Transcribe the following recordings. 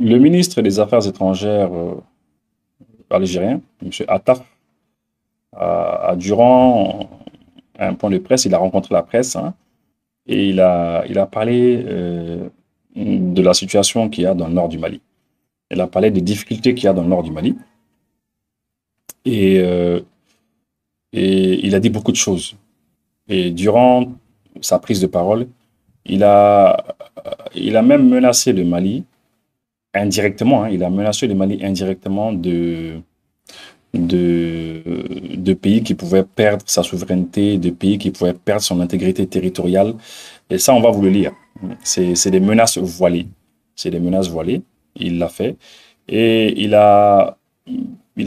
Le ministre des Affaires étrangères algérien, M. Attaf, durant un point de presse, il a rencontré la presse, hein, et il a parlé de la situation qu'il y a dans le nord du Mali. Il a parlé des difficultés qu'il y a dans le nord du Mali. Et, euh, et il a dit beaucoup de choses. Et durant sa prise de parole, il a, il a même menacé le Mali indirectement, hein, il a menacé le Mali indirectement de, de pays qui pouvaient perdre sa souveraineté, de pays qui pouvaient perdre son intégrité territoriale. Et ça, on va vous le lire. C'est des menaces voilées. C'est des menaces voilées. Il l'a fait. Et il a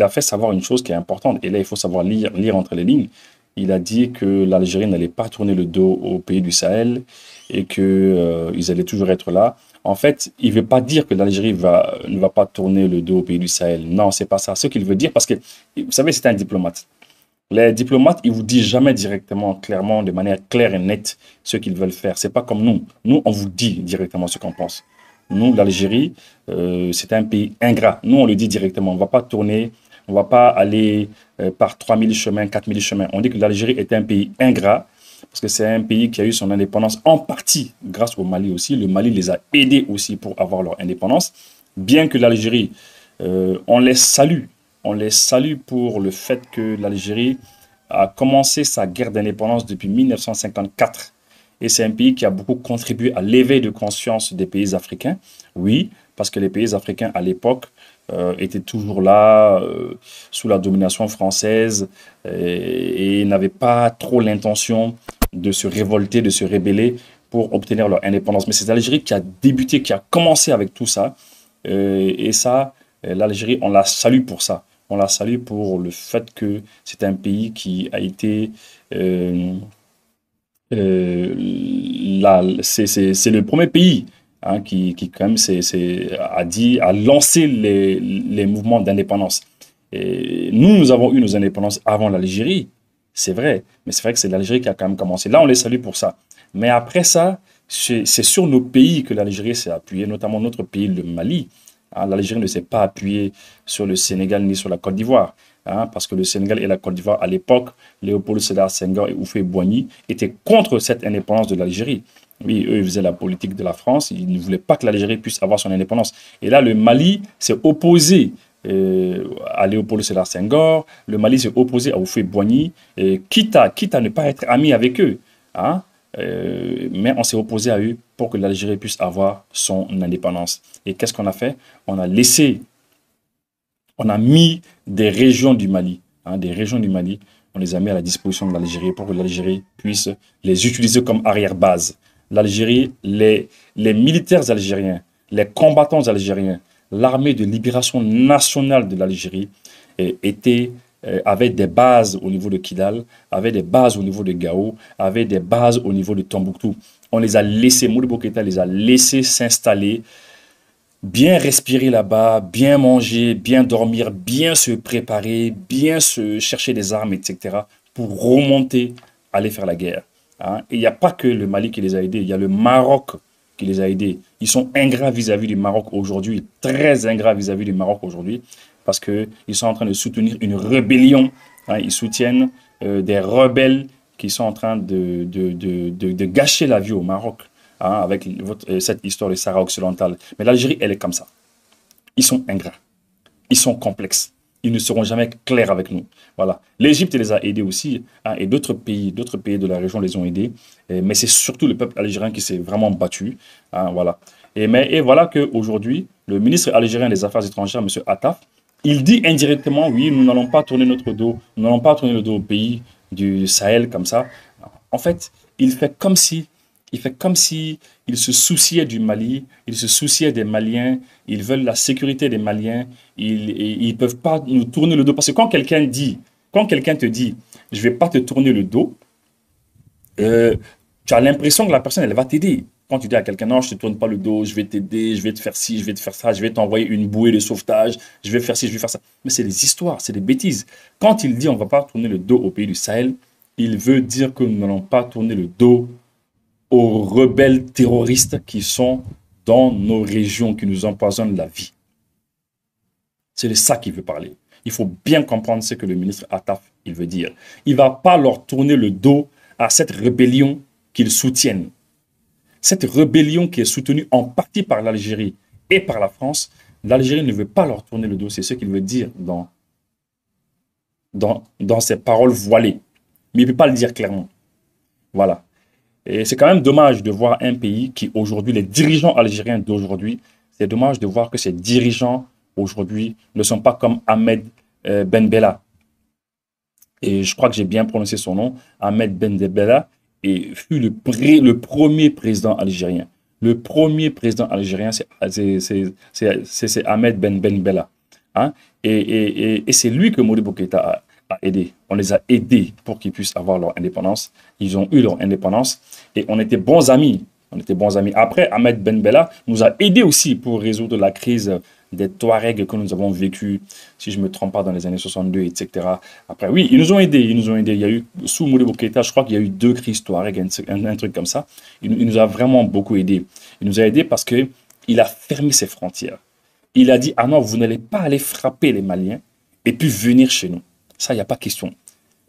fait savoir une chose qui est importante. Et là, il faut savoir lire entre les lignes. Il a dit que l'Algérie n'allait pas tourner le dos aux pays du Sahel et qu'ils allaient toujours être là. En fait, il ne veut pas dire que l'Algérie ne va pas tourner le dos aux pays du Sahel. Non, c'est pas ça. Ce qu'il veut dire, parce que, vous savez, c'est un diplomate. Les diplomates, ils vous disent jamais directement, clairement, de manière claire et nette ce qu'ils veulent faire. C'est pas comme nous. Nous, on vous dit directement ce qu'on pense. Nous, l'Algérie, c'est un pays ingrat. Nous, on le dit directement. On ne va pas tourner, on ne va pas aller par 3000 chemins, 4000 chemins. On dit que l'Algérie est un pays ingrat parce que c'est un pays qui a eu son indépendance en partie grâce au Mali aussi. Le Mali les a aidés aussi pour avoir leur indépendance. Bien que l'Algérie, on les salue. On les salue pour le fait que l'Algérie a commencé sa guerre d'indépendance depuis 1954. Et c'est un pays qui a beaucoup contribué à l'éveil de conscience des pays africains. Oui, parce que les pays africains à l'époque étaient toujours là sous la domination française et n'avaient pas trop l'intention de se révolter, de se rébeller pour obtenir leur indépendance. Mais c'est l'Algérie qui a débuté, qui a commencé avec tout ça. Et ça, l'Algérie, on la salue pour ça. On la salue pour le fait que c'est un pays qui a été euh, euh, c'est le premier pays hein, qui quand même a lancé les mouvements d'indépendance. Et nous avons eu nos indépendances avant l'Algérie, c'est vrai, mais c'est vrai que c'est l'Algérie qui a quand même commencé. Là, on les salue pour ça. Mais après ça, c'est sur nos pays que l'Algérie s'est appuyée, notamment notre pays, le Mali. Hein, l'Algérie ne s'est pas appuyée sur le Sénégal ni sur la Côte d'Ivoire. Hein, parce que le Sénégal et la Côte d'Ivoire, à l'époque, Léopold Sédar Senghor et Houphouët-Boigny étaient contre cette indépendance de l'Algérie. Oui, eux, ils faisaient la politique de la France. Ils ne voulaient pas que l'Algérie puisse avoir son indépendance. Et là, le Mali s'est opposé à Léopold Sédar Senghor. Le Mali s'est opposé à Houphouët-Boigny, quitte à ne pas être ami avec eux. Hein, mais on s'est opposé à eux pour que l'Algérie puisse avoir son indépendance. Et qu'est-ce qu'on a fait? On a laissé on a mis des régions du Mali, hein, des régions du Mali, on les a mis à la disposition de l'Algérie pour que l'Algérie puisse les utiliser comme arrière-base. L'Algérie, les militaires algériens, les combattants algériens, l'armée de libération nationale de l'Algérie avaient des bases au niveau de Kidal, avaient des bases au niveau de Gao, avaient des bases au niveau de Tombouctou. On les a laissés, Modibo Keïta les a laissés s'installer bien respirer là-bas, bien manger, bien dormir, bien se préparer, bien se chercher des armes, etc. pour remonter, aller faire la guerre. Hein. Et il n'y a pas que le Mali qui les a aidés, il y a le Maroc qui les a aidés. Ils sont ingrats vis-à-vis du Maroc aujourd'hui, très ingrats vis-à-vis du Maroc aujourd'hui, parce qu'ils sont en train de soutenir une rébellion. Hein. Ils soutiennent des rebelles qui sont en train de gâcher la vie au Maroc hein, avec cette histoire de Sahara occidental. Mais l'Algérie, elle est comme ça. Ils sont ingrats, ils sont complexes, ils ne seront jamais clairs avec nous. Voilà. L'Égypte les a aidés aussi, hein, et d'autres pays de la région les ont aidés. Mais c'est surtout le peuple algérien qui s'est vraiment battu. Hein, voilà. Et voilà qu'aujourd'hui, le ministre algérien des Affaires étrangères, M. Attaf, il dit indirectement, oui, nous n'allons pas tourner notre dos, nous n'allons pas tourner le dos au pays du Sahel comme ça. En fait, il fait comme si il se souciait du Mali, il se souciait des Maliens, ils veulent la sécurité des Maliens, ils peuvent pas nous tourner le dos. Parce que quand quelqu'un te dit, je vais pas te tourner le dos, euh, tu as l'impression que la personne, elle va t'aider. Quand tu dis à quelqu'un, non, je te tourne pas le dos, je vais t'aider, je vais te faire ci, je vais te faire ça, je vais t'envoyer une bouée de sauvetage, je vais faire ci, je vais faire ça. Mais c'est des histoires, c'est des bêtises. Quand il dit on va pas tourner le dos au pays du Sahel, il veut dire que nous n'allons pas tourner le dos aux rebelles terroristes qui sont dans nos régions qui nous empoisonnent la vie. C'est de ça qu'il veut parler. Il faut bien comprendre ce que le ministre Attaf il veut dire. Il ne va pas leur tourner le dos à cette rébellion qu'ils soutiennent. Cette rébellion qui est soutenue en partie par l'Algérie et par la France, l'Algérie ne veut pas leur tourner le dos. C'est ce qu'il veut dire dans ses paroles voilées. Mais il ne peut pas le dire clairement. Voilà. Et c'est quand même dommage de voir un pays qui, aujourd'hui, les dirigeants algériens d'aujourd'hui, c'est dommage de voir que ces dirigeants, aujourd'hui, ne sont pas comme Ahmed Ben Bella. Et je crois que j'ai bien prononcé son nom, Ahmed Ben Bella, et fut le premier président algérien. Le premier président algérien, c'est Ahmed Ben Bella. Hein? Et c'est lui que Modibo Keïta a aidé. On les a aidés pour qu'ils puissent avoir leur indépendance. Ils ont eu leur indépendance et on était bons amis. On était bons amis. Après, Ahmed Ben Bella nous a aidés aussi pour résoudre la crise des Touaregs que nous avons vécu, si je ne me trompe pas, dans les années 62, etc. Après, oui, ils nous ont aidés. Ils nous ont aidés. Il y a eu, sous Modibo Keïta, je crois qu'il y a eu 2 crises Touareg, un truc comme ça. Il nous a vraiment beaucoup aidés. Il nous a aidés parce qu'il a fermé ses frontières. Il a dit, ah non, vous n'allez pas aller frapper les Maliens et puis venir chez nous. Ça, il n'y a pas question.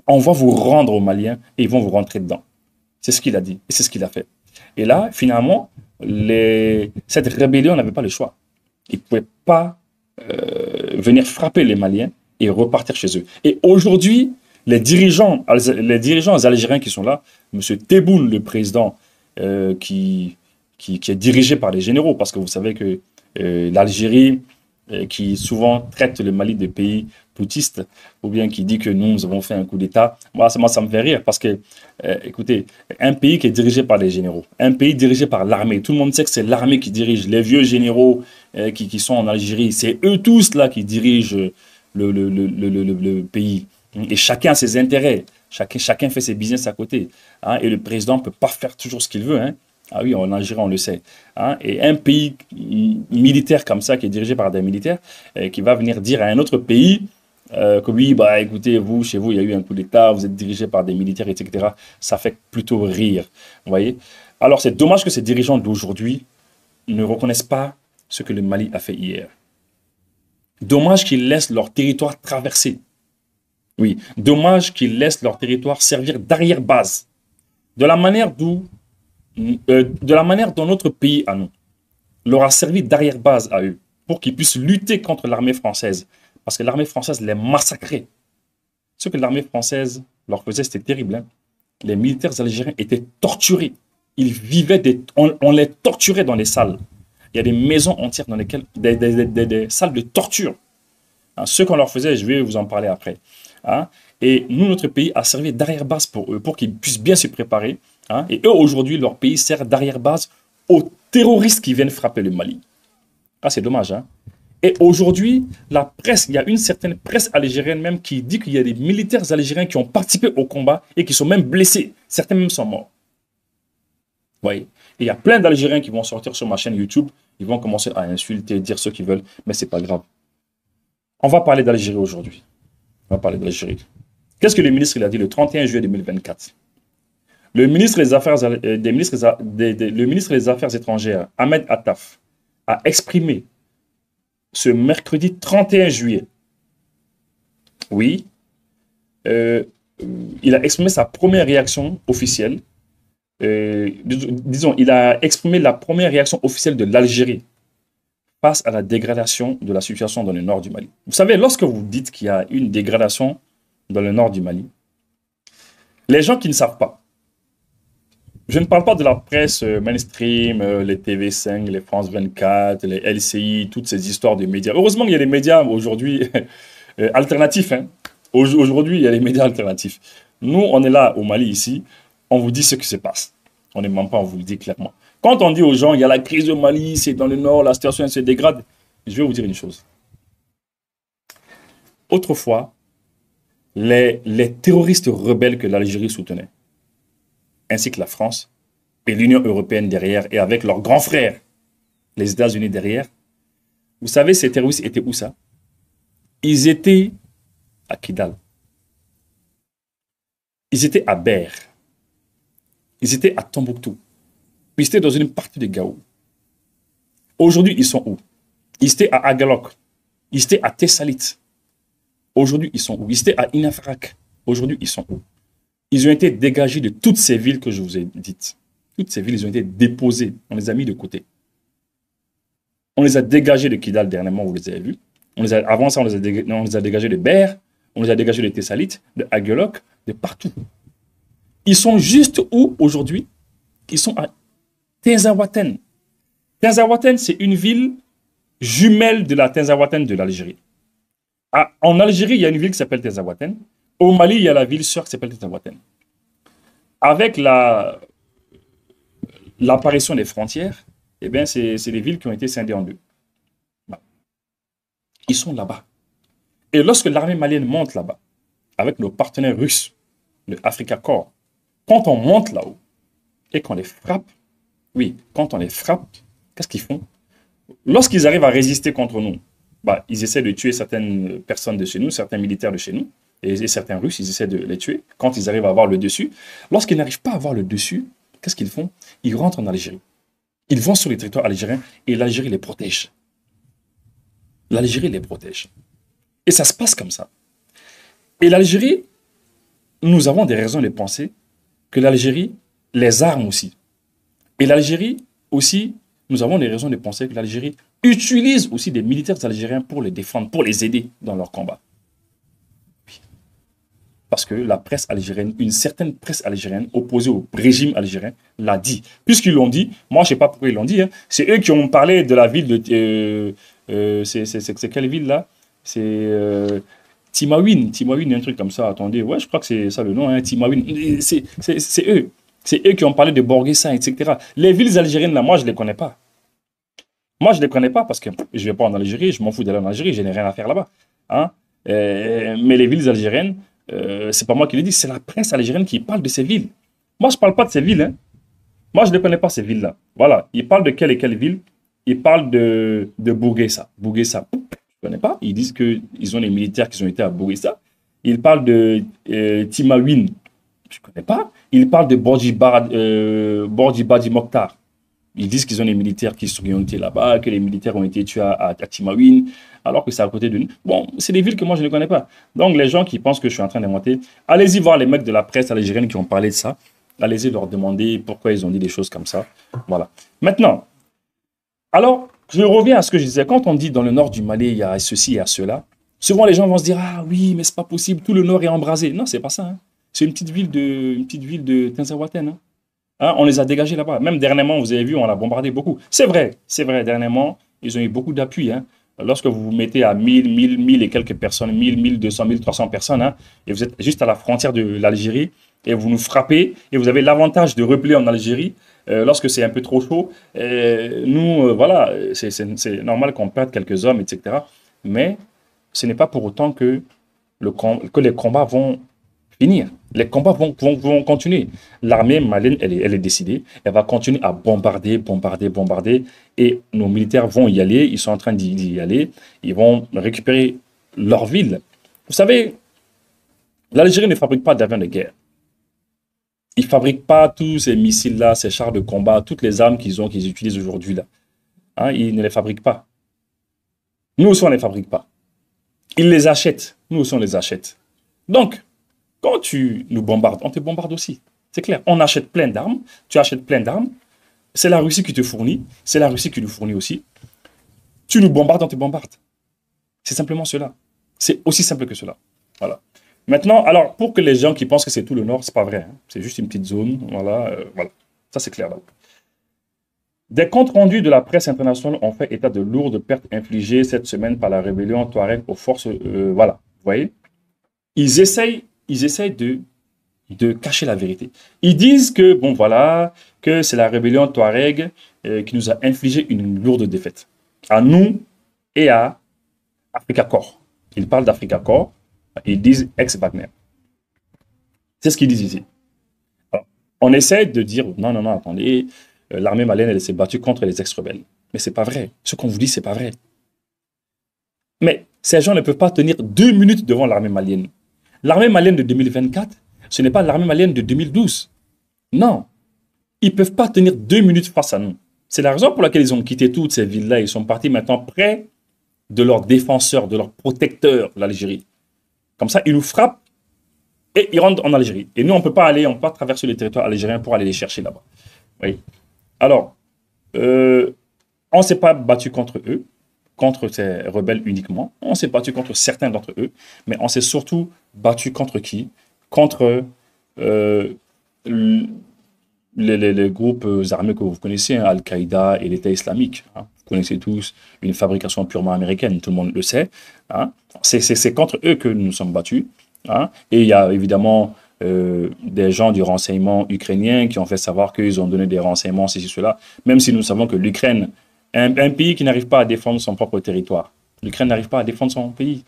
On va vous rendre aux Maliens et ils vont vous rentrer dedans. C'est ce qu'il a dit et c'est ce qu'il a fait. Et là, finalement, cette rébellion n'avait pas le choix. Ils ne pouvaient pas venir frapper les Maliens et repartir chez eux. Et aujourd'hui, les dirigeants algériens qui sont là, M. Tebboune, le président, qui est dirigé par les généraux, parce que vous savez que l'Algérie, qui souvent traite le Mali de pays putschistes, ou bien qui dit que nous avons fait un coup d'État, moi, ça me fait rire, parce que, écoutez, un pays qui est dirigé par les généraux, un pays dirigé par l'armée, tout le monde sait que c'est l'armée qui dirige, les vieux généraux qui sont en Algérie, c'est eux tous là qui dirigent le pays. Et chacun a ses intérêts, chacun fait ses business à côté. Hein, et le président ne peut pas faire toujours ce qu'il veut. Hein. Ah oui, en Algérie, on le sait. Hein. Et un pays militaire comme ça, qui est dirigé par des militaires, qui va venir dire à un autre pays que oui, bah, écoutez, vous, chez vous, il y a eu un coup d'État, vous êtes dirigé par des militaires, etc. Ça fait plutôt rire. Vous voyez? Alors, c'est dommage que ces dirigeants d'aujourd'hui ne reconnaissent pas ce que le Mali a fait hier. Dommage qu'ils laissent leur territoire traverser. Oui, dommage qu'ils laissent leur territoire servir d'arrière-base. De la manière dont notre pays à nous leur a servi d'arrière-base à eux, pour qu'ils puissent lutter contre l'armée française. Parce que l'armée française les massacrait. Ce que l'armée française leur faisait, c'était terrible. Hein. Les militaires algériens étaient torturés. Ils vivaient, on les torturait dans les salles. Il y a des maisons entières dans lesquelles, des salles de torture. Hein, ce qu'on leur faisait, je vais vous en parler après. Hein. Et nous, notre pays a servi d'arrière-base pour eux, pour qu'ils puissent bien se préparer. Hein. Et eux, aujourd'hui, leur pays sert d'arrière-base aux terroristes qui viennent frapper le Mali. Ah, c'est dommage. Hein. Et aujourd'hui, la presse, il y a une certaine presse algérienne même qui dit qu'il y a des militaires algériens qui ont participé au combat et qui sont même blessés. Certains même sont morts. Vous voyez. Et il y a plein d'Algériens qui vont sortir sur ma chaîne YouTube. Ils vont commencer à insulter, dire ce qu'ils veulent. Mais ce n'est pas grave. On va parler d'Algérie aujourd'hui. On va parler d'Algérie. Qu'est-ce que le ministre il a dit le 31 juillet 2024? Le ministre des Affaires étrangères, Ahmed Attaf, a exprimé ce mercredi 31 juillet, oui, il a exprimé sa première réaction officielle, disons, il a exprimé la première réaction officielle de l'Algérie face à la dégradation de la situation dans le nord du Mali. Vous savez, lorsque vous dites qu'il y a une dégradation dans le nord du Mali, les gens qui ne savent pas, je ne parle pas de la presse mainstream, les TV5, les France 24, les LCI, toutes ces histoires de médias. Heureusement qu'il y a des médias aujourd'hui alternatifs. Hein. Aujourd'hui, il y a les médias alternatifs. Nous, on est là au Mali, ici, on vous dit ce qui se passe. On ne ment pas, on vous le dit clairement. Quand on dit aux gens, il y a la crise au Mali, c'est dans le nord, la situation se dégrade, je vais vous dire une chose. Autrefois, les terroristes rebelles que l'Algérie soutenait, ainsi que la France et l'Union européenne derrière, et avec leurs grands frères, les États-Unis derrière. Vous savez, ces terroristes étaient où ça? Ils étaient à Kidal. Ils étaient à Ber. Ils étaient à Tombouctou. Puis ils étaient dans une partie de Gao. Aujourd'hui, ils sont où? Ils étaient à Agalok. Ils étaient à Tessalit. Aujourd'hui, ils sont où? Ils étaient à Inafrak. Aujourd'hui, ils sont où? Ils ont été dégagés de toutes ces villes que je vous ai dites. Toutes ces villes, ils ont été déposées. On les a mis de côté. On les a dégagés de Kidal dernièrement, vous les avez vus. Avant ça, on les a dégagés de Ber, on les a dégagés de Tessalit, de Agelok, de partout. Ils sont juste où aujourd'hui? Ils sont à Tinzaouaten. Tinzaouaten, c'est une ville jumelle de la Tinzaouaten de l'Algérie. En Algérie, il y a une ville qui s'appelle Tinzaouaten. Au Mali, il y a la ville sœur qui s'appelle Tinzaouaten. Avec l'apparition des frontières, eh bien, c'est des villes qui ont été scindées en deux. Ils sont là-bas. Et lorsque l'armée malienne monte là-bas, avec nos partenaires russes, le Africa Corps, quand on monte là-haut et qu'on les frappe, oui, quand on les frappe, qu'est-ce qu'ils font? Lorsqu'ils arrivent à résister contre nous, ils essaient de tuer certaines personnes de chez nous, certains militaires de chez nous, et certains Russes, ils essaient de les tuer quand ils arrivent à avoir le dessus. Lorsqu'ils n'arrivent pas à avoir le dessus, qu'est-ce qu'ils font? Ils rentrent en Algérie. Ils vont sur les territoires algériens et l'Algérie les protège. L'Algérie les protège. Et ça se passe comme ça. Et l'Algérie, nous avons des raisons de penser que l'Algérie les arme aussi. Et l'Algérie aussi, nous avons des raisons de penser que l'Algérie utilise aussi des militaires algériens pour les défendre, pour les aider dans leur combat. Parce que la presse algérienne, une certaine presse algérienne opposée au régime algérien l'a dit. Puisqu'ils l'ont dit, moi je ne sais pas pourquoi ils l'ont dit, hein, c'est eux qui ont parlé de la ville de... c'est quelle ville là? C'est Timawin, un truc comme ça, attendez, ouais je crois que c'est ça le nom, hein, Timawin, c'est eux. C'est eux qui ont parlé de Borguessa, etc. Les villes algériennes là, moi je ne les connais pas. Moi je ne les connais pas parce que je ne vais pas en Algérie, je m'en fous d'aller en Algérie, je n'ai rien à faire là-bas. Hein? Mais les villes algériennes, c'est pas moi qui le dis, c'est la presse algérienne qui parle de ces villes. Moi, je ne parle pas de ces villes. Hein. Moi, je ne connais pas ces villes-là. Voilà. Ils parlent de quelle et quelle ville? Ils parlent de Bouguessa. Bouguessa, je ne connais pas. Ils disent qu'ils ont des militaires qui ont été à Bouguessa. Ils parlent de Timawin. Je ne connais pas. Ils parlent de Bordibadi Mokhtar. Ils disent qu'ils ont des militaires qui ont été là-bas, que les militaires ont été tués à Timawin, alors que c'est à côté de nous. Bon, c'est des villes que moi, je ne connais pas. Donc, les gens qui pensent que je suis en train d'inventer, allez-y voir les mecs de la presse algérienne qui ont parlé de ça. Allez-y leur demander pourquoi ils ont dit des choses comme ça. Voilà. Maintenant, alors, je reviens à ce que je disais. Quand on dit dans le nord du Mali, il y a ceci, il y a cela, souvent les gens vont se dire, ah oui, mais c'est pas possible, tout le nord est embrasé. Non, c'est pas ça. Hein. C'est une petite ville de Tinzaouaten. Hein. Hein, on les a dégagés là-bas. Même dernièrement, vous avez vu, on a bombardé beaucoup. C'est vrai, dernièrement, ils ont eu beaucoup d'appui. Hein. Lorsque vous vous mettez à 1000 et quelques personnes, 1200, 1300 personnes, hein, et vous êtes juste à la frontière de l'Algérie, et vous nous frappez, et vous avez l'avantage de replier en Algérie, lorsque c'est un peu trop chaud, voilà, c'est normal qu'on perde quelques hommes, etc. Mais ce n'est pas pour autant que les combats vont finir. Les combats vont continuer. L'armée malienne, elle est décidée. Elle va continuer à bombarder. Et nos militaires vont y aller. Ils sont en train d'y aller. Ils vont récupérer leur ville. Vous savez, l'Algérie ne fabrique pas d'avions de guerre. Ils ne fabriquent pas tous ces missiles-là, ces chars de combat, toutes les armes qu'ils utilisent aujourd'hui. Hein, ils ne les fabriquent pas. Nous aussi, on ne les fabrique pas. Ils les achètent. Nous aussi, on les achète. Donc, quand tu nous bombardes, on te bombarde aussi. C'est clair. On achète plein d'armes. Tu achètes plein d'armes. C'est la Russie qui te fournit. C'est la Russie qui nous fournit aussi. Tu nous bombardes, on te bombarde. C'est simplement cela. C'est aussi simple que cela. Voilà. Maintenant, alors, pour que les gens qui pensent que c'est tout le Nord, c'est pas vrai. Hein. C'est juste une petite zone. Voilà. Voilà. Ça, c'est clair. Là. Des comptes rendus de la presse internationale ont fait état de lourdes pertes infligées cette semaine par la rébellion Touareg aux forces... voilà. Vous voyez? Ils essayent de cacher la vérité. Ils disent que, bon voilà, que c'est la rébellion Touareg qui nous a infligé une lourde défaite. À nous et à Africa Corps. Ils parlent d'Africa Corps, ils disent ex-Wagner. C'est ce qu'ils disent ici. Alors, on essaie de dire, non, attendez, l'armée malienne, elle s'est battue contre les ex-rebelles. Mais c'est pas vrai. Ce qu'on vous dit, c'est pas vrai. Mais ces gens ne peuvent pas tenir 2 minutes devant l'armée malienne. L'armée malienne de 2024, ce n'est pas l'armée malienne de 2012. Non. Ils ne peuvent pas tenir 2 minutes face à nous. C'est la raison pour laquelle ils ont quitté toutes ces villes-là. Ils sont partis maintenant près de leurs défenseurs, de leurs protecteurs, l'Algérie. Comme ça, ils nous frappent et ils rentrent en Algérie. Et nous, on ne peut pas aller, on ne peut pas traverser le territoire algérien pour aller les chercher là-bas. Oui. Alors, on ne s'est pas battu contre eux, contre ces rebelles uniquement. On s'est battu contre certains d'entre eux, mais on s'est surtout battu contre qui? Contre les groupes armés que vous connaissez, hein, Al-Qaïda et l'État islamique. Hein. Vous connaissez tous une fabrication purement américaine, tout le monde le sait. Hein. C'est contre eux que nous nous sommes battus. Hein. Et il y a évidemment des gens du renseignement ukrainien qui ont fait savoir qu'ils ont donné des renseignements, ceci, cela, même si nous savons que l'Ukraine, un pays qui n'arrive pas à défendre son propre territoire, l'Ukraine n'arrive pas à défendre son pays.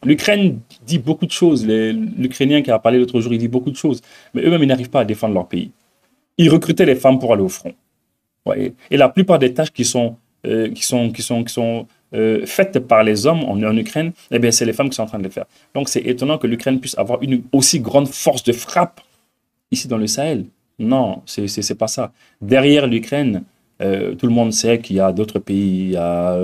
L'Ukraine dit beaucoup de choses. L'Ukrainien qui a parlé l'autre jour, il dit beaucoup de choses. Mais eux-mêmes, ils n'arrivent pas à défendre leur pays. Ils recrutaient les femmes pour aller au front. Ouais. Et la plupart des tâches qui sont faites par les hommes en Ukraine, eh bien, c'est les femmes qui sont en train de les faire. Donc, c'est étonnant que l'Ukraine puisse avoir une aussi grande force de frappe ici dans le Sahel. Non, c'est pas ça. Derrière l'Ukraine, tout le monde sait qu'il y a d'autres pays. Il y a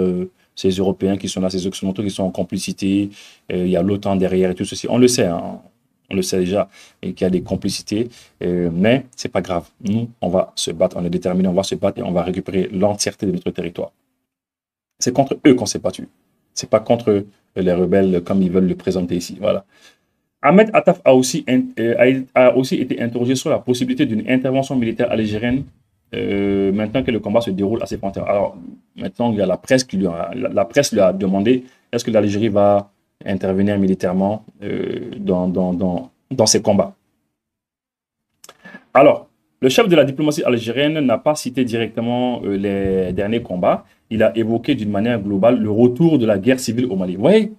ces Européens qui sont là, ces Occidentaux qui sont en complicité. Il y a l'OTAN derrière et tout ceci. On le sait, hein. On le sait déjà, et qu'il y a des complicités, mais c'est pas grave. Nous, on va se battre, on est déterminés, on va se battre et on va récupérer l'entièreté de notre territoire. C'est contre eux qu'on s'est battu. C'est pas contre les rebelles comme ils veulent le présenter ici. Voilà. Ahmed Attaf a aussi été interrogé sur la possibilité d'une intervention militaire algérienne maintenant que le combat se déroule à ses frontières. Alors, maintenant, il y a la presse qui la presse lui a demandé est-ce que l'Algérie va intervenir militairement dans ces combats. Alors, le chef de la diplomatie algérienne n'a pas cité directement les derniers combats. Il a évoqué d'une manière globale le retour de la guerre civile au Mali. Vous voyez,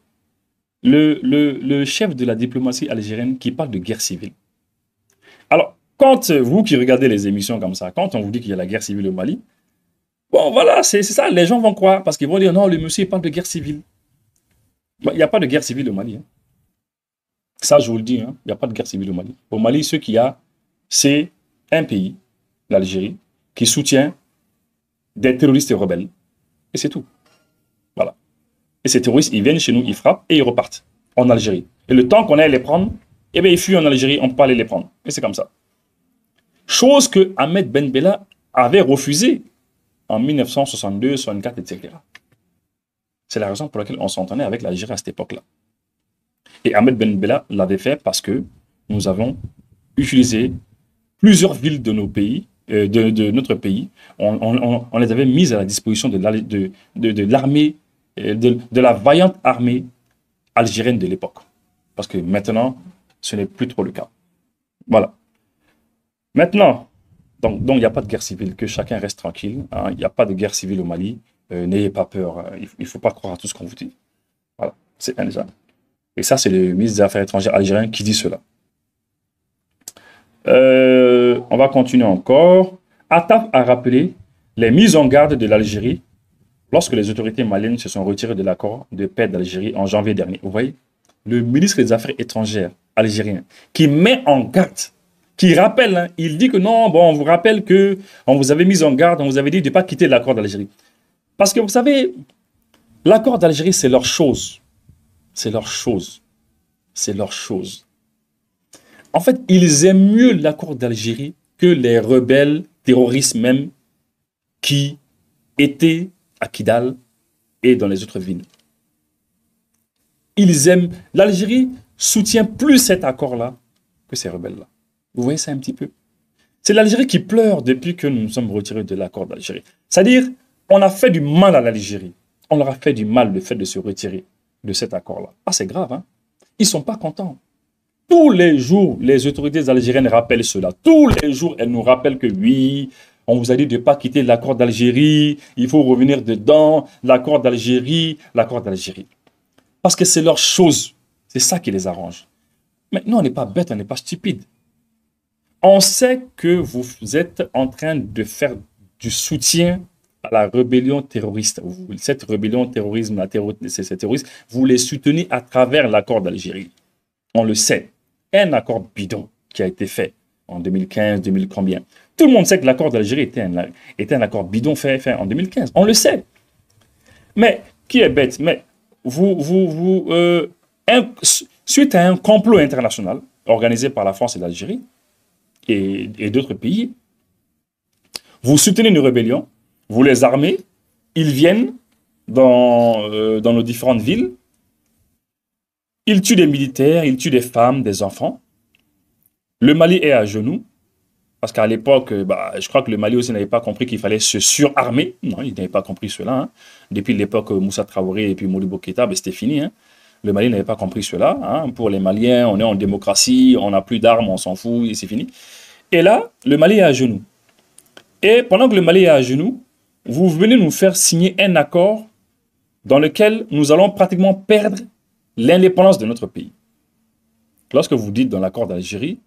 le chef de la diplomatie algérienne qui parle de guerre civile. Alors, quand vous qui regardez les émissions comme ça, quand on vous dit qu'il y a la guerre civile au Mali, bon, voilà, c'est ça, les gens vont croire, parce qu'ils vont dire non, le monsieur il parle de guerre civile. Il n'y a pas de guerre civile au Mali. Hein. Ça, je vous le dis, hein, il n'y a pas de guerre civile au Mali. Au Mali, ce qu'il y a, c'est un pays, l'Algérie, qui soutient des terroristes et rebelles. Et c'est tout. Voilà. Et ces terroristes, ils viennent chez nous, ils frappent et ils repartent en Algérie. Et le temps qu'on aille les prendre, eh bien, ils fuient en Algérie, on ne peut pas aller les prendre. Et c'est comme ça. Chose que Ahmed Ben Bella avait refusé en 1962, 64, etc. C'est la raison pour laquelle on s'entendait avec l'Algérie à cette époque-là. Et Ahmed Ben Bella l'avait fait parce que nous avons utilisé plusieurs villes de nos pays, de notre pays. On les avait mises à la disposition de l'armée, de la vaillante armée algérienne de l'époque. Parce que maintenant, ce n'est plus trop le cas. Voilà. Maintenant, donc il n'y a pas de guerre civile, que chacun reste tranquille. Hein, il n'y a pas de guerre civile au Mali. N'ayez pas peur, il ne faut pas croire à tout ce qu'on vous dit. Voilà, c'est un déjà. Et ça, c'est le ministre des Affaires étrangères algérien qui dit cela. On va continuer encore. Attaf a rappelé les mises en garde de l'Algérie lorsque les autorités maliennes se sont retirées de l'accord de paix d'Algérie en janvier dernier. Vous voyez, le ministre des Affaires étrangères algérien qui met en garde, qui rappelle, hein, il dit que non, bon, on vous rappelle qu'on vous avait mis en garde, on vous avait dit de ne pas quitter l'accord d'Algérie. Parce que vous savez, l'accord d'Algérie, c'est leur chose. C'est leur chose. C'est leur chose. En fait, ils aiment mieux l'accord d'Algérie que les rebelles terroristes même qui étaient à Kidal et dans les autres villes. Ils aiment... L'Algérie soutient plus cet accord-là que ces rebelles-là. Vous voyez ça un petit peu? C'est l'Algérie qui pleure depuis que nous nous sommes retirés de l'accord d'Algérie. C'est-à-dire, on a fait du mal à l'Algérie. On leur a fait du mal le fait de se retirer de cet accord-là. Ah, c'est grave, hein? Ils ne sont pas contents. Tous les jours, les autorités algériennes rappellent cela. Tous les jours, elles nous rappellent que oui, on vous a dit de ne pas quitter l'accord d'Algérie, il faut revenir dedans, l'accord d'Algérie, l'accord d'Algérie. Parce que c'est leur chose. C'est ça qui les arrange. Mais nous, on n'est pas bêtes, on n'est pas stupides. On sait que vous êtes en train de faire du soutien à la rébellion terroriste. Cette rébellion terrorisme, ces terroristes, vous les soutenez à travers l'accord d'Algérie. On le sait. Un accord bidon qui a été fait en 2015, 2000 combien. Tout le monde sait que l'accord d'Algérie était un accord bidon fait en 2015. On le sait. Mais qui est bête? Mais suite à un complot international organisé par la France et l'Algérie et d'autres pays, vous soutenez une rébellion, vous les armez, ils viennent dans nos différentes villes, ils tuent des militaires, ils tuent des femmes, des enfants. Le Mali est à genoux, parce qu'à l'époque, je crois que le Mali aussi n'avait pas compris qu'il fallait se surarmer. Non, il n'avait pas compris cela. Hein. Depuis l'époque Moussa Traoré et puis Modibo Keïta, c'était fini. Hein. Le Mali n'avait pas compris cela. Hein. Pour les Maliens, on est en démocratie, on n'a plus d'armes, on s'en fout, et c'est fini. Et là, le Mali est à genoux. Et pendant que le Mali est à genoux, vous venez nous faire signer un accord dans lequel nous allons pratiquement perdre l'indépendance de notre pays. Lorsque vous dites dans l'accord d'Algérie,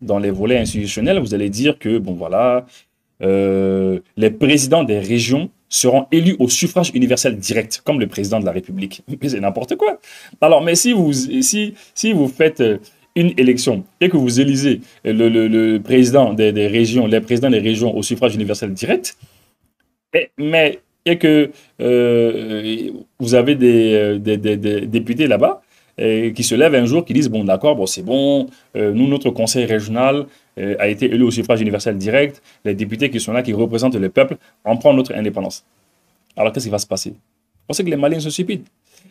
dans les volets institutionnels, vous allez dire que, bon voilà, les présidents des régions seront élus au suffrage universel direct, comme le président de la République. Mais c'est n'importe quoi. Alors, mais si vous faites une élection et que vous élisez le président des régions, les présidents des régions au suffrage universel direct, et que vous avez des députés là-bas qui se lèvent un jour, qui disent, bon d'accord, bon, c'est bon, nous, notre conseil régional a été élu au suffrage universel direct, les députés qui sont là, qui représentent le peuple, on prend notre indépendance. Alors qu'est-ce qui va se passer? On sait que les Maliens sont stupides.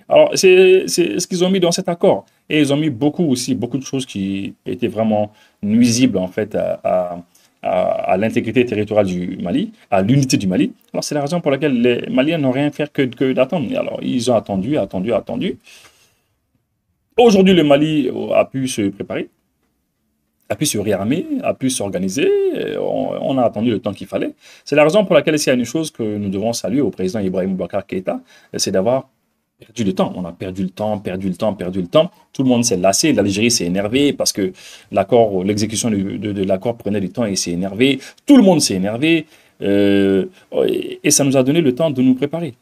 Alors c'est ce qu'ils ont mis dans cet accord. Et ils ont mis beaucoup de choses qui étaient vraiment nuisibles en fait à l'intégrité territoriale du Mali, à l'unité du Mali. Alors c'est la raison pour laquelle les Maliens n'ont rien fait que d'attendre. Alors ils ont attendu. Aujourd'hui, le Mali a pu se préparer, a pu se réarmer, a pu s'organiser. On a attendu le temps qu'il fallait. C'est la raison pour laquelle s'il y a une chose que nous devons saluer au président Ibrahim Boubacar Keïta, c'est d'avoir perdu le temps. On a perdu le temps. Tout le monde s'est lassé. L'Algérie s'est énervée parce que l'exécution de l'accord prenait du temps et s'est énervé. Tout le monde s'est énervé. Et ça nous a donné le temps de nous préparer.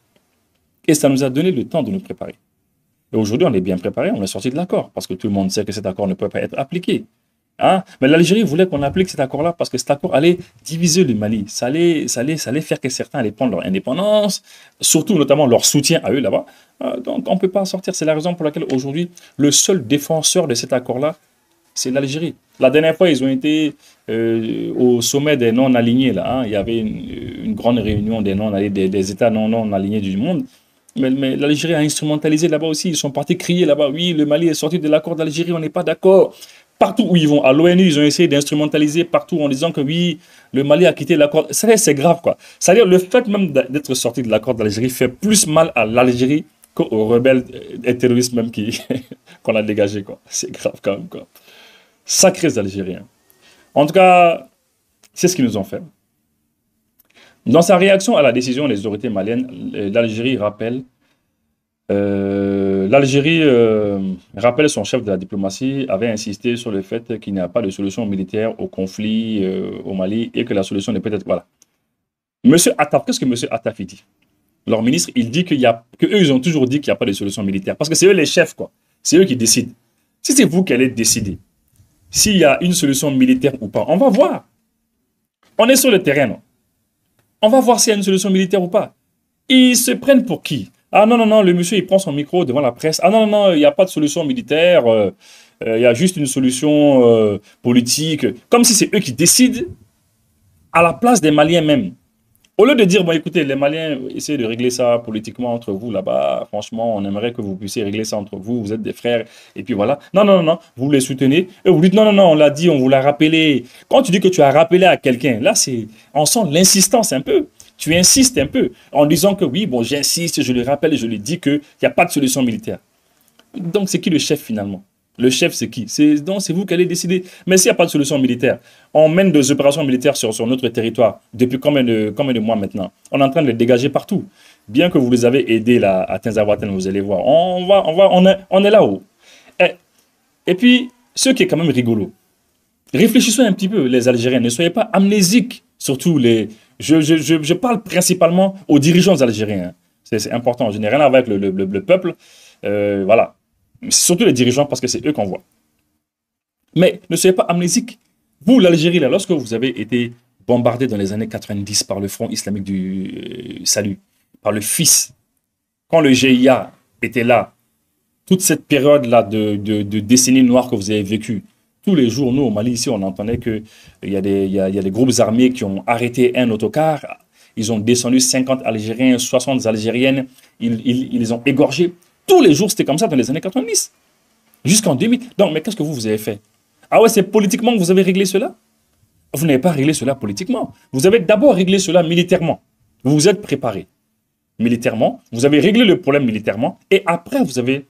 Et aujourd'hui, on est bien préparé, on est sorti de l'accord, parce que tout le monde sait que cet accord ne peut pas être appliqué. Hein? Mais l'Algérie voulait qu'on applique cet accord-là, parce que cet accord allait diviser le Mali. Ça allait faire que certains allaient prendre leur indépendance, surtout notamment leur soutien à eux là-bas. Donc on ne peut pas sortir. C'est la raison pour laquelle aujourd'hui, le seul défenseur de cet accord-là, c'est l'Algérie. La dernière fois, ils ont été au sommet des non-alignés. Là, hein. Il y avait une grande réunion des États non-alignés du monde. Mais l'Algérie a instrumentalisé là-bas aussi. Ils sont partis crier là-bas. Oui, le Mali est sorti de l'accord d'Algérie, on n'est pas d'accord. Partout où ils vont, à l'ONU, ils ont essayé d'instrumentaliser partout en disant que oui, le Mali a quitté l'accord. C'est grave, quoi. C'est-à-dire le fait même d'être sorti de l'accord d'Algérie fait plus mal à l'Algérie qu'aux rebelles et terroristes même qu'on a dégagés, quoi. C'est grave quand même, quoi. Sacrés Algériens. En tout cas, c'est ce qu'ils nous ont fait. Dans sa réaction à la décision des autorités maliennes, l'Algérie rappelle son chef de la diplomatie avait insisté sur le fait qu'il n'y a pas de solution militaire au conflit au Mali et que la solution n'est peut-être... Voilà. Monsieur Attaf, qu'est-ce que Monsieur Attaf dit? Leur ministre, il dit qu'eux, ils ont toujours dit qu'il n'y a pas de solution militaire. Parce que c'est eux les chefs, quoi. C'est eux qui décident. Si c'est vous qui allez décider s'il y a une solution militaire ou pas, on va voir. On est sur le terrain, non? On va voir s'il y a une solution militaire ou pas. Ils se prennent pour qui? Ah non, non, non, le monsieur, il prend son micro devant la presse. Ah non, non, non, il n'y a pas de solution militaire. Il y a juste une solution politique. Comme si c'est eux qui décident à la place des Maliens même. Au lieu de dire, bon, écoutez, les Maliens, essayez de régler ça politiquement entre vous là-bas. Franchement, on aimerait que vous puissiez régler ça entre vous. Vous êtes des frères. Et puis voilà. Non, non, non, non. Vous les soutenez. Et vous dites, non, non, non, on l'a dit, on vous l'a rappelé. Quand tu dis que tu as rappelé à quelqu'un, là, on sent l'insistance un peu. Tu insistes un peu en disant que oui, bon, j'insiste, je le rappelle et je lui dis qu'il n'y a pas de solution militaire. Donc, c'est qui le chef finalement? Le chef, c'est qui? Donc, c'est vous qui allez décider. Mais s'il n'y a pas de solution militaire, on mène des opérations militaires sur notre territoire depuis combien de mois maintenant? On est en train de les dégager partout. Bien que vous les avez aidés là, à Tinzaouaten, vous allez voir. On est là-haut. Et puis, ce qui est quand même rigolo, réfléchissons un petit peu, les Algériens. Ne soyez pas amnésiques, surtout les... Je parle principalement aux dirigeants algériens. C'est important. Je n'ai rien à voir avec le peuple. Voilà. Surtout les dirigeants, parce que c'est eux qu'on voit. Mais ne soyez pas amnésiques. Vous, l'Algérie, là, lorsque vous avez été bombardé dans les années 90 par le Front islamique du Salut, par le FIS. Quand le GIA était là, toute cette période-là de décennie noire que vous avez vécue, tous les jours, nous, au Mali, ici, on entendait qu'il y a des groupes armés qui ont arrêté un autocar, ils ont descendu 50 Algériens, 60 Algériennes, ils les ont égorgés. Tous les jours, c'était comme ça dans les années 90, jusqu'en 2000. Donc, mais qu'est-ce que vous avez fait? Ah ouais, c'est politiquement que vous avez réglé cela? Vous n'avez pas réglé cela politiquement. Vous avez d'abord réglé cela militairement. Vous vous êtes préparé militairement, vous avez réglé le problème militairement, et après, vous avez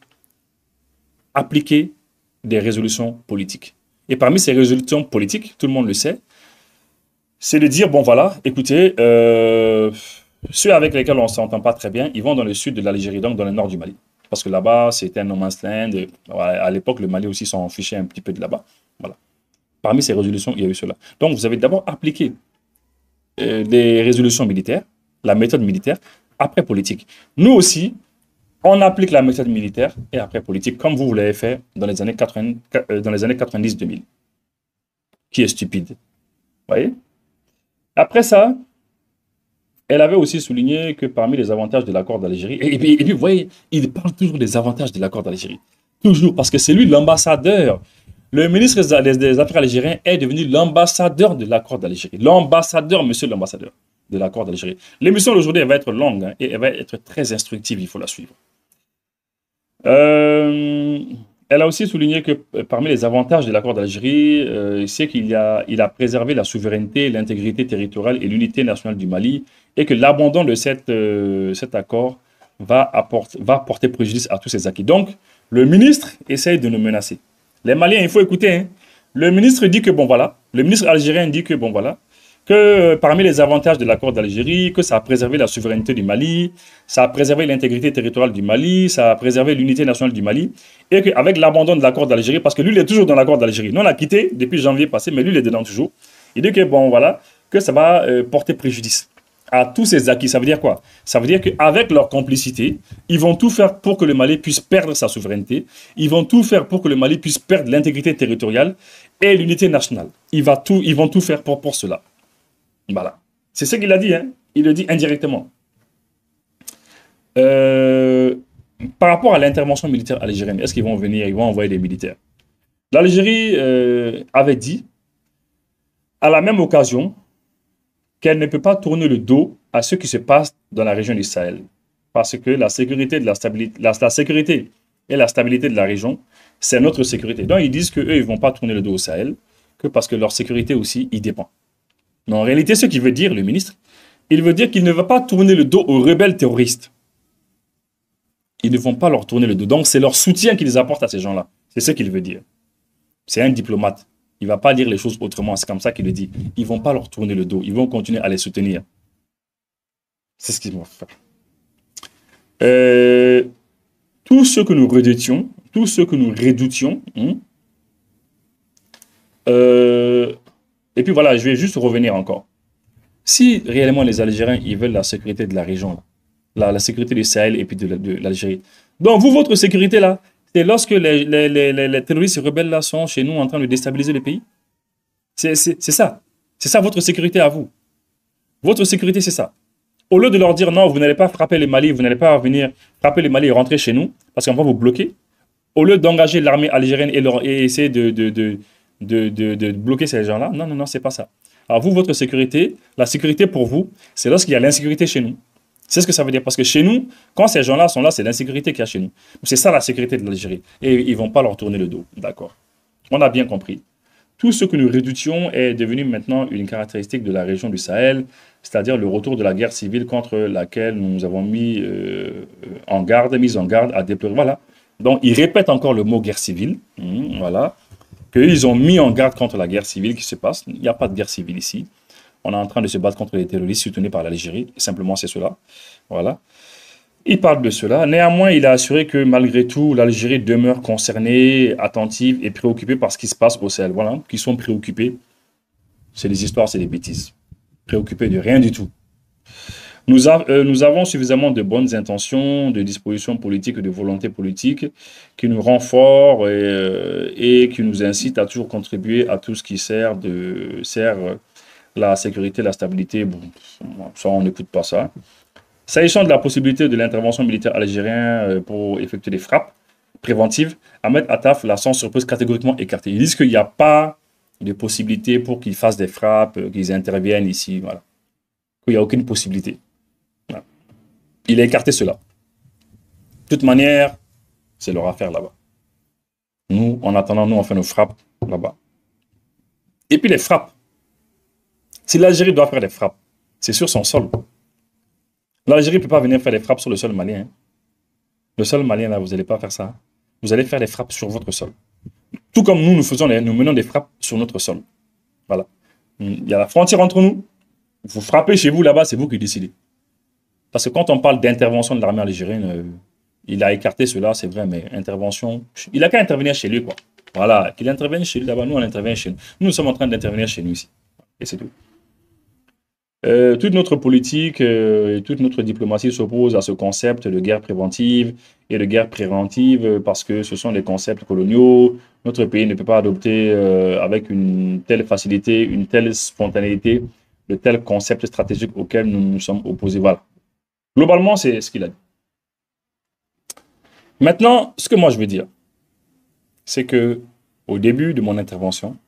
appliqué des résolutions politiques. Et parmi ces résolutions politiques, tout le monde le sait, c'est de dire, bon voilà, écoutez, ceux avec lesquels on ne s'entend pas très bien, ils vont dans le sud de l'Algérie, donc dans le nord du Mali. Parce que là-bas, c'était un no man's land. À l'époque, le Mali aussi s'en fichait un petit peu de là-bas. Voilà. Parmi ces résolutions, il y a eu cela. Donc, vous avez d'abord appliqué des résolutions militaires, la méthode militaire, après politique. Nous aussi, on applique la méthode militaire et après politique, comme vous l'avez fait dans les années 90-2000. Qui est stupide. Vous voyez? Après ça, elle avait aussi souligné que parmi les avantages de l'accord d'Algérie, et puis, vous voyez, il parle toujours des avantages de l'accord d'Algérie. Toujours, parce que c'est lui l'ambassadeur. Le ministre des Affaires algérien est devenu l'ambassadeur de l'accord d'Algérie. L'ambassadeur, monsieur l'ambassadeur de l'accord d'Algérie. L'émission d'aujourd'hui, elle va être longue hein, et elle va être très instructive, il faut la suivre. Elle a aussi souligné que parmi les avantages de l'accord d'Algérie, c'est qu'il a préservé la souveraineté, l'intégrité territoriale et l'unité nationale du Mali et que l'abandon de cet accord va porter préjudice à tous ces acquis. Donc, le ministre essaye de nous menacer. Les Maliens, il faut écouter. Hein. Le ministre dit que, bon voilà, le ministre algérien dit que, bon voilà, que parmi les avantages de l'accord d'Algérie, que ça a préservé la souveraineté du Mali, ça a préservé l'intégrité territoriale du Mali, ça a préservé l'unité nationale du Mali, et qu'avec l'abandon de l'accord d'Algérie, parce que lui, il est toujours dans l'accord d'Algérie. Nous, on l'a quitté depuis janvier passé, mais lui, il est dedans toujours. Il dit que, bon, voilà, que ça va porter préjudice à tous ces acquis. Ça veut dire quoi? Ça veut dire qu'avec leur complicité, ils vont tout faire pour que le Mali puisse perdre sa souveraineté, ils vont tout faire pour que le Mali puisse perdre l'intégrité territoriale et l'unité nationale. Ils vont tout faire pour cela. Voilà. C'est ce qu'il a dit, hein. Il le dit indirectement. Par rapport à l'intervention militaire algérienne, est-ce qu'ils vont venir, ils vont envoyer des militaires? L'Algérie avait dit, à la même occasion, qu'elle ne peut pas tourner le dos à ce qui se passe dans la région du Sahel. Parce que la sécurité, la sécurité et la stabilité de la région, c'est notre sécurité. Donc ils disent qu'eux, ils ne vont pas tourner le dos au Sahel, que parce que leur sécurité aussi y dépend. Mais en réalité, ce qu'il veut dire, le ministre, il veut dire qu'il ne va pas tourner le dos aux rebelles terroristes. Ils ne vont pas leur tourner le dos. Donc, c'est leur soutien qu'ils apportent à ces gens-là. C'est ce qu'il veut dire. C'est un diplomate. Il ne va pas dire les choses autrement. C'est comme ça qu'il le dit. Ils ne vont pas leur tourner le dos. Ils vont continuer à les soutenir. C'est ce qu'ils vont faire. Tout ce que nous redoutions, et puis voilà, je vais juste revenir encore. Si réellement les Algériens, ils veulent la sécurité de la région, la sécurité du Sahel et puis de l'Algérie. Donc vous, votre sécurité là, c'est lorsque les terroristes rebelles là sont chez nous en train de déstabiliser le pays. C'est ça. C'est ça votre sécurité à vous. Votre sécurité, c'est ça. Au lieu de leur dire non, vous n'allez pas frapper les Mali, vous n'allez pas venir frapper les Mali et rentrer chez nous, parce qu'on va vous bloquer. Au lieu d'engager l'armée algérienne et essayer de bloquer ces gens-là, non, non, non, c'est pas ça. Alors vous, votre sécurité, la sécurité pour vous, c'est lorsqu'il y a l'insécurité chez nous. C'est ce que ça veut dire. Parce que chez nous, quand ces gens-là sont là, c'est l'insécurité qu'il y a chez nous. C'est ça la sécurité de l'Algérie. Et ils ne vont pas leur tourner le dos. D'accord. On a bien compris. Tout ce que nous redoutions est devenu maintenant une caractéristique de la région du Sahel, c'est-à-dire le retour de la guerre civile contre laquelle nous avons mis en garde à déplorer. Voilà. Donc, ils répètent encore le mot guerre civile. Voilà. Qu'ils ont mis en garde contre la guerre civile qui se passe. Il n'y a pas de guerre civile ici. On est en train de se battre contre les terroristes soutenus par l'Algérie. Simplement, c'est cela. Voilà. Il parle de cela. Néanmoins, il a assuré que malgré tout, l'Algérie demeure concernée, attentive et préoccupée par ce qui se passe au Sahel. Voilà. Qui sont préoccupés. C'est des histoires, c'est des bêtises. Préoccupés de rien du tout. Nous avons suffisamment de bonnes intentions, de dispositions politiques et de volonté politique qui nous rend forts et qui nous incitent à toujours contribuer à tout ce qui sert la sécurité, la stabilité, bon, ça, on n'écoute pas ça. S'agissant de la possibilité de l'intervention militaire algérienne pour effectuer des frappes préventives, Ahmed Attaf l'a sans surprise catégoriquement écarté. Ils disent qu'il n'y a pas de possibilité pour qu'ils fassent des frappes, qu'ils interviennent ici, voilà. Il n'y a aucune possibilité. Voilà. Il a écarté cela. De toute manière, c'est leur affaire là-bas. Nous, en attendant, nous, on fait nos frappes là-bas. Et puis les frappes. Si l'Algérie doit faire des frappes, c'est sur son sol. L'Algérie ne peut pas venir faire des frappes sur le sol malien. Hein. Le sol malien, là, vous n'allez pas faire ça. Vous allez faire des frappes sur votre sol. Tout comme nous, nous menons des frappes sur notre sol. Voilà. Il y a la frontière entre nous. Vous frappez chez vous là-bas, c'est vous qui décidez. Parce que quand on parle d'intervention de l'armée algérienne, il a écarté cela, c'est vrai, mais intervention. Il n'a qu'à intervenir chez lui, quoi. Voilà, qu'il intervienne chez lui là-bas, nous on intervient chez nous. Nous sommes en train d'intervenir chez nous ici. Et c'est tout. Toute notre politique et toute notre diplomatie s'oppose à ce concept de guerre préventive et de guerre préventive parce que ce sont des concepts coloniaux. Notre pays ne peut pas adopter avec une telle facilité, une telle spontanéité, de tels concepts stratégiques auxquels nous nous sommes opposés. Voilà. Globalement, c'est ce qu'il a dit. Maintenant, ce que moi je veux dire, c'est que au début de mon intervention,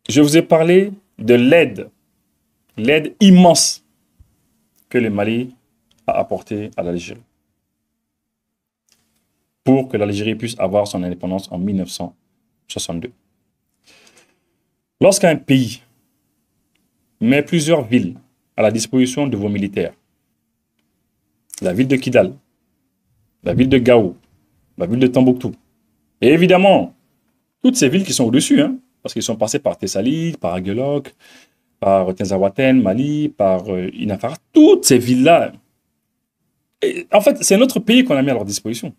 je vous ai parlé de l'aide immense que le Mali a apportée à l'Algérie pour que l'Algérie puisse avoir son indépendance en 1962. Lorsqu'un pays met plusieurs villes à la disposition de vos militaires, la ville de Kidal, la ville de Gao, la ville de Tombouctou, et évidemment, toutes ces villes qui sont au-dessus, hein, parce qu'ils sont passés par Tessalit, par Aguelok, par Tenzawaten, Mali, par Inafara, toutes ces villes-là. En fait, c'est notre pays qu'on a mis à leur disposition.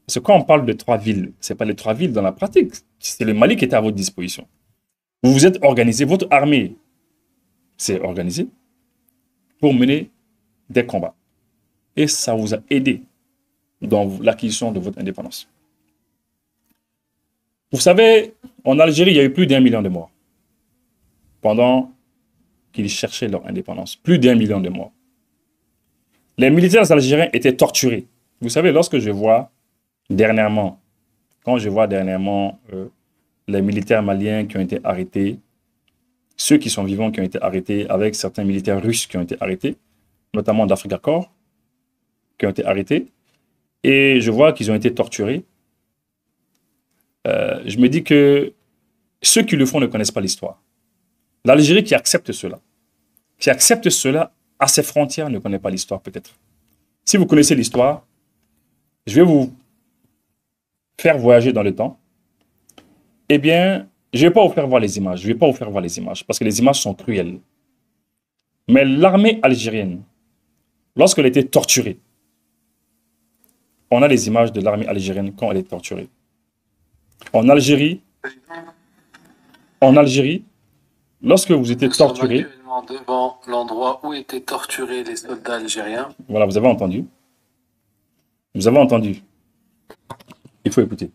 Parce que quand on parle de 3 villes, ce n'est pas les 3 villes dans la pratique, c'est le Mali qui était à votre disposition. Vous vous êtes organisé, votre armée s'est organisée pour mener des combats. Et ça vous a aidé dans l'acquisition de votre indépendance. Vous savez, en Algérie, il y a eu plus d'1 million de morts pendant qu'ils cherchaient leur indépendance. Plus d'1 million de morts. Les militaires algériens étaient torturés. Vous savez, lorsque je vois dernièrement, les militaires maliens qui ont été arrêtés, ceux qui sont vivants qui ont été arrêtés, avec certains militaires russes qui ont été arrêtés, notamment d'Africa Corps, qui ont été arrêtés, et je vois qu'ils ont été torturés. Je me dis que ceux qui le font ne connaissent pas l'histoire. L'Algérie qui accepte cela à ses frontières ne connaît pas l'histoire peut-être. Si vous connaissez l'histoire, je vais vous faire voyager dans le temps. Eh bien, je ne vais pas vous faire voir les images. Parce que les images sont cruelles. Mais l'armée algérienne, lorsqu'elle était torturée, on a les images de l'armée algérienne quand elle est torturée. En Algérie, lorsque vous étiez torturé... Nous sommes actuellement devant l'endroit où étaient torturés les soldats algériens. Voilà, vous avez entendu. Vous avez entendu. Il faut écouter.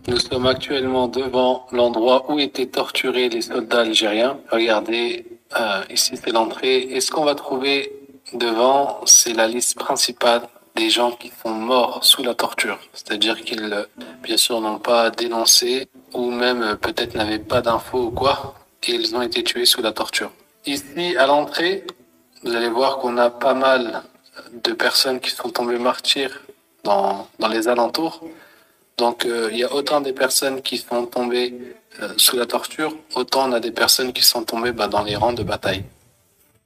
Nous sommes actuellement devant l'endroit où étaient torturés les soldats algériens. Regardez, ici c'est l'entrée. Et ce qu'on va trouver devant, c'est la liste principale des gens qui sont morts sous la torture. C'est-à-dire qu'ils, bien sûr, n'ont pas dénoncé ou même peut-être n'avaient pas d'infos ou quoi. Et ils ont été tués sous la torture. Ici, à l'entrée, vous allez voir qu'on a pas mal de personnes qui sont tombées martyrs dans les alentours. Donc, il y a autant des personnes qui sont tombées sous la torture, autant on a des personnes qui sont tombées dans les rangs de bataille.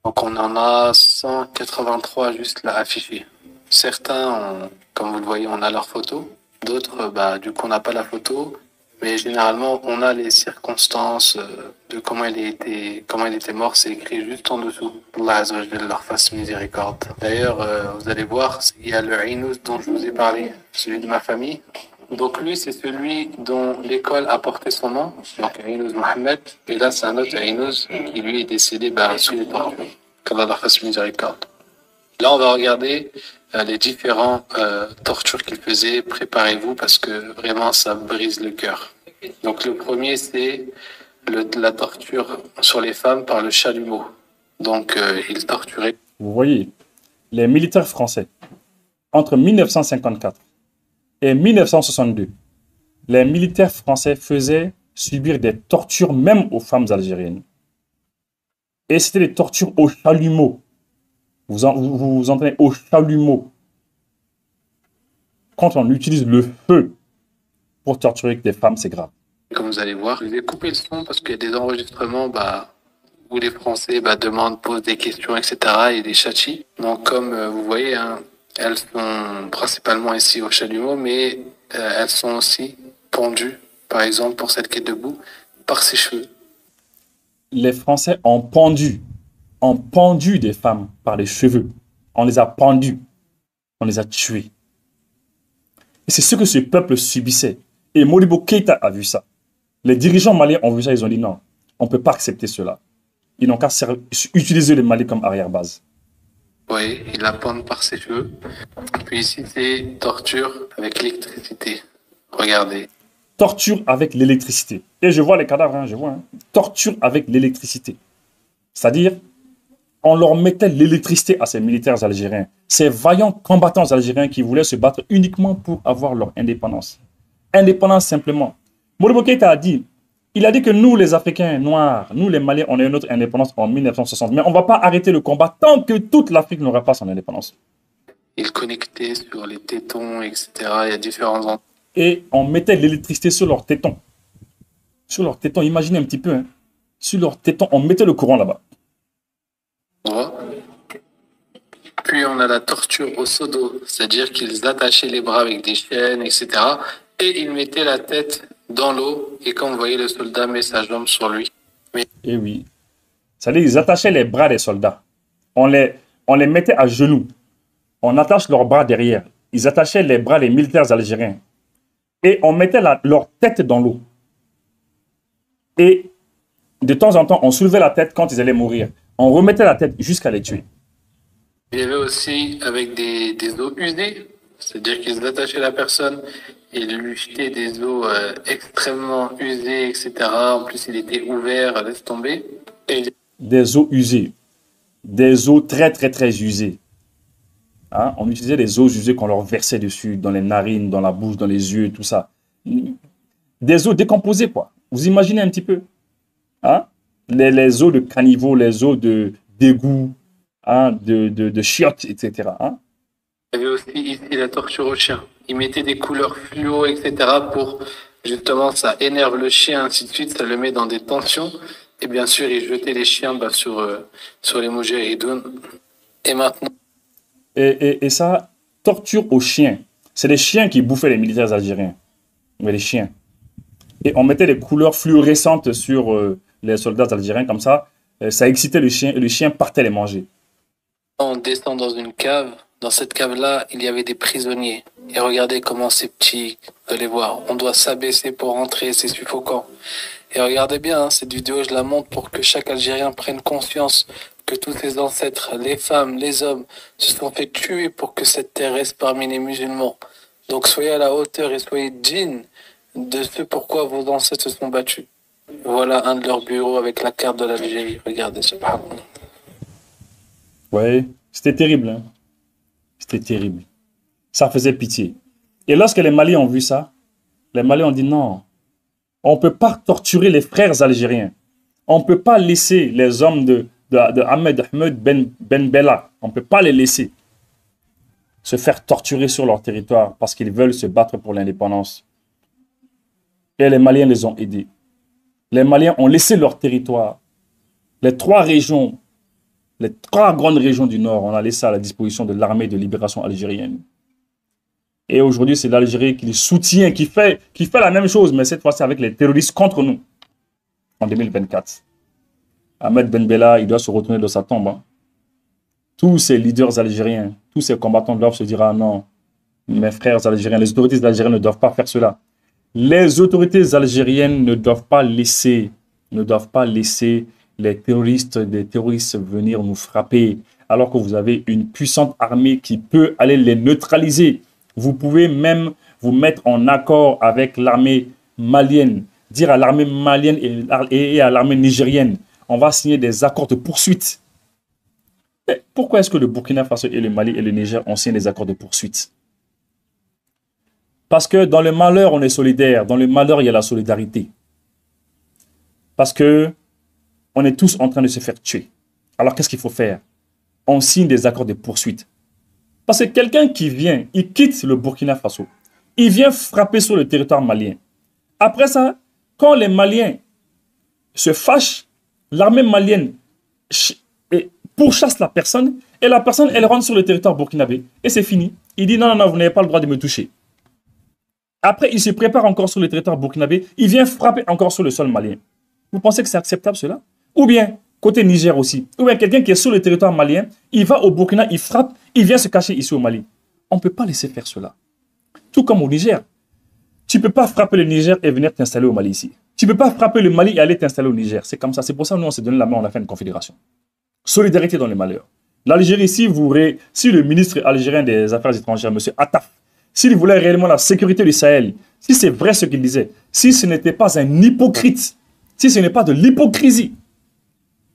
Donc, on en a 183 juste là affichés. Certains, comme vous le voyez, on a leur photo. D'autres, du coup, on n'a pas la photo. Mais généralement, on a les circonstances de comment il était mort. C'est écrit juste en dessous. Allah Azza wa Jalla leur fasse miséricorde. D'ailleurs, vous allez voir, il y a le Aïnouz dont je vous ai parlé, celui de ma famille. Donc lui, c'est celui dont l'école a porté son nom, donc Aïnouz Mohamed. Et là, c'est un autre Aïnouz qui lui est décédé sous les tortures. Qu'Allah leur fasse miséricorde. Là, on va regarder les différents tortures qu'il faisait. Préparez-vous parce que vraiment, ça brise le cœur. Donc le premier, c'est la torture sur les femmes par le chalumeau. Donc, ils torturaient. Vous voyez, les militaires français, entre 1954 et 1962, les militaires français faisaient subir des tortures même aux femmes algériennes. Et c'était des tortures au chalumeau. Vous entendez, au chalumeau. Quand on utilise le feu pour torturer des femmes, c'est grave. Comme vous allez voir, je vais couper le son parce qu'il y a des enregistrements où les Français demandent, posent des questions, etc. et des châchis. Donc comme vous voyez, hein, elles sont principalement ici au chalumeau, mais elles sont aussi pendues, par exemple pour celle qui est debout, par ses cheveux. Les Français ont pendu des femmes par les cheveux. On les a pendues. On les a tuées. Et c'est ce que ce peuple subissait. Et Modibo Keïta a vu ça. Les dirigeants maliens ont vu ça, ils ont dit non, on ne peut pas accepter cela. Ils n'ont qu'à utiliser les Mali comme arrière-base. Oui, ils la pendent par ses cheveux. Puis ici, c'est torture avec l'électricité. Regardez. Torture avec l'électricité. Et je vois les cadavres, hein, je vois. Hein. Torture avec l'électricité. C'est-à-dire, on leur mettait l'électricité à ces militaires algériens. Ces vaillants combattants algériens qui voulaient se battre uniquement pour avoir leur indépendance. Indépendance simplement. Modibo Keïta a dit, il a dit que nous, les Africains noirs, nous, les Maliens, on a eu notre indépendance en 1960. Mais on ne va pas arrêter le combat tant que toute l'Afrique n'aura pas son indépendance. Ils connectaient sur les tétons, etc. Il y a différents endroits. Et on mettait l'électricité sur leurs tétons. Sur leurs tétons, imaginez un petit peu. Hein. Sur leurs tétons, on mettait le courant là-bas. Puis on a la torture au seau d'eau, c'est-à-dire qu'ils attachaient les bras avec des chaînes, etc. Et ils mettaient la tête dans l'eau, et comme vous voyez, le soldat met sa jambe sur lui. Et oui. C'est-à-dire qu'ils attachaient les bras des soldats. On les mettait à genoux. On attache leurs bras derrière. Ils attachaient les bras des militaires algériens. Et on mettait leur tête dans l'eau. Et de temps en temps, on soulevait la tête quand ils allaient mourir. On remettait la tête jusqu'à les tuer. Il y avait aussi avec des os usés, c'est-à-dire qu'ils attachaient la personne et lui jetaient des os extrêmement usés, etc. En plus, il était ouvert, laisse tomber. Des os usés. Des os très, très, très usés. Hein? On utilisait les os usés qu'on leur versait dessus, dans les narines, dans la bouche, dans les yeux, tout ça. Des os décomposés, quoi. Vous imaginez un petit peu. Hein? Les os de caniveau, les os d'égout, hein? de chiottes, etc. Hein? Il y avait aussi ici la torture au chien. Ils mettaient des couleurs fluo, etc. pour, justement, ça énerve le chien, ainsi de suite, ça le met dans des tensions. Et bien sûr, ils jetaient les chiens sur les moudjahidounes. Et maintenant... Et ça, torture aux chiens. C'est les chiens qui bouffaient les militaires algériens. Mais les chiens. Et on mettait des couleurs fluorescentes sur les soldats algériens, comme ça. Ça excitait le chien, et le chien partait les manger. On descend dans une cave. Dans cette cave-là, il y avait des prisonniers. Et regardez comment c'est petit. Vous allez voir, on doit s'abaisser pour rentrer, c'est suffocant. Et regardez bien, hein, cette vidéo, je la montre pour que chaque Algérien prenne conscience que tous ses ancêtres, les femmes, les hommes, se sont fait tuer pour que cette terre reste parmi les musulmans. Donc soyez à la hauteur et soyez dignes de ce pourquoi vos ancêtres se sont battus. Voilà un de leurs bureaux avec la carte de l'Algérie. Regardez, subhanallah. Ouais, c'était terrible. Hein? C'était terrible. Ça faisait pitié. Et lorsque les Maliens ont vu ça, les Maliens ont dit non, on ne peut pas torturer les frères algériens. On ne peut pas laisser les hommes de Ahmed Ben Bella, on ne peut pas les laisser se faire torturer sur leur territoire parce qu'ils veulent se battre pour l'indépendance. Et les Maliens les ont aidés. Les Maliens ont laissé leur territoire. Les trois grandes régions du Nord, on a laissé à la disposition de l'armée de libération algérienne. Et aujourd'hui, c'est l'Algérie qui les soutient, qui fait la même chose, mais cette fois-ci avec les terroristes contre nous, en 2024. Ahmed Ben Bella, il doit se retourner dans sa tombe. Hein. Tous ces leaders algériens, tous ces combattants doivent se dire, ah non, mes frères algériens, les autorités algériennes ne doivent pas faire cela. Les autorités algériennes ne doivent pas laisser les terroristes venir nous frapper, alors que vous avez une puissante armée qui peut aller les neutraliser. Vous pouvez même vous mettre en accord avec l'armée malienne, dire à l'armée malienne et à l'armée nigérienne, on va signer des accords de poursuite. Mais pourquoi est-ce que le Burkina Faso et le Mali et le Niger ont signé des accords de poursuite? Parce que dans le malheur, on est solidaire. Dans le malheur, il y a la solidarité. Parce que on est tous en train de se faire tuer. Alors, qu'est-ce qu'il faut faire? On signe des accords de poursuite. Parce que quelqu'un qui vient, il quitte le Burkina Faso. Il vient frapper sur le territoire malien. Après ça, quand les Maliens se fâchent, l'armée malienne pourchasse la personne et la personne, elle rentre sur le territoire burkinabé. Et c'est fini. Il dit non, non, non, vous n'avez pas le droit de me toucher. Après, il se prépare encore sur le territoire burkinabé. Il vient frapper encore sur le sol malien. Vous pensez que c'est acceptable cela? Ou bien, côté Niger aussi, ou bien quelqu'un qui est sur le territoire malien, il va au Burkina, il frappe, il vient se cacher ici au Mali. On ne peut pas laisser faire cela. Tout comme au Niger. Tu ne peux pas frapper le Niger et venir t'installer au Mali ici. Tu ne peux pas frapper le Mali et aller t'installer au Niger. C'est comme ça. C'est pour ça que nous, on s'est donné la main, on a fait une confédération. Solidarité dans les malheurs. L'Algérie, si le ministre algérien des Affaires étrangères, M. Attaf, s'il voulait réellement la sécurité du Sahel, si c'est vrai ce qu'il disait, si ce n'était pas un hypocrite, si ce n'est pas de l'hypocrisie,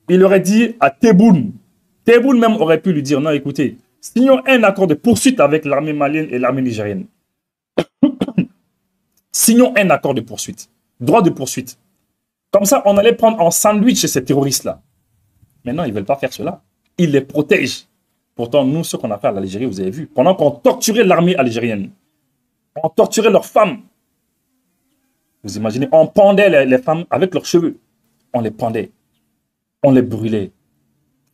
il aurait dit à Tebboune, Tebboune même aurait pu lui dire, non, écoutez, signons un accord de poursuite avec l'armée malienne et l'armée nigérienne. Signons un accord de poursuite, droit de poursuite. Comme ça, on allait prendre en sandwich ces terroristes-là. Maintenant, ils ne veulent pas faire cela. Ils les protègent. Pourtant, nous, ce qu'on a fait à l'Algérie, vous avez vu, pendant qu'on torturait l'armée algérienne, on torturait leurs femmes. Vous imaginez, on pendait les femmes avec leurs cheveux. On les pendait. On les brûlait.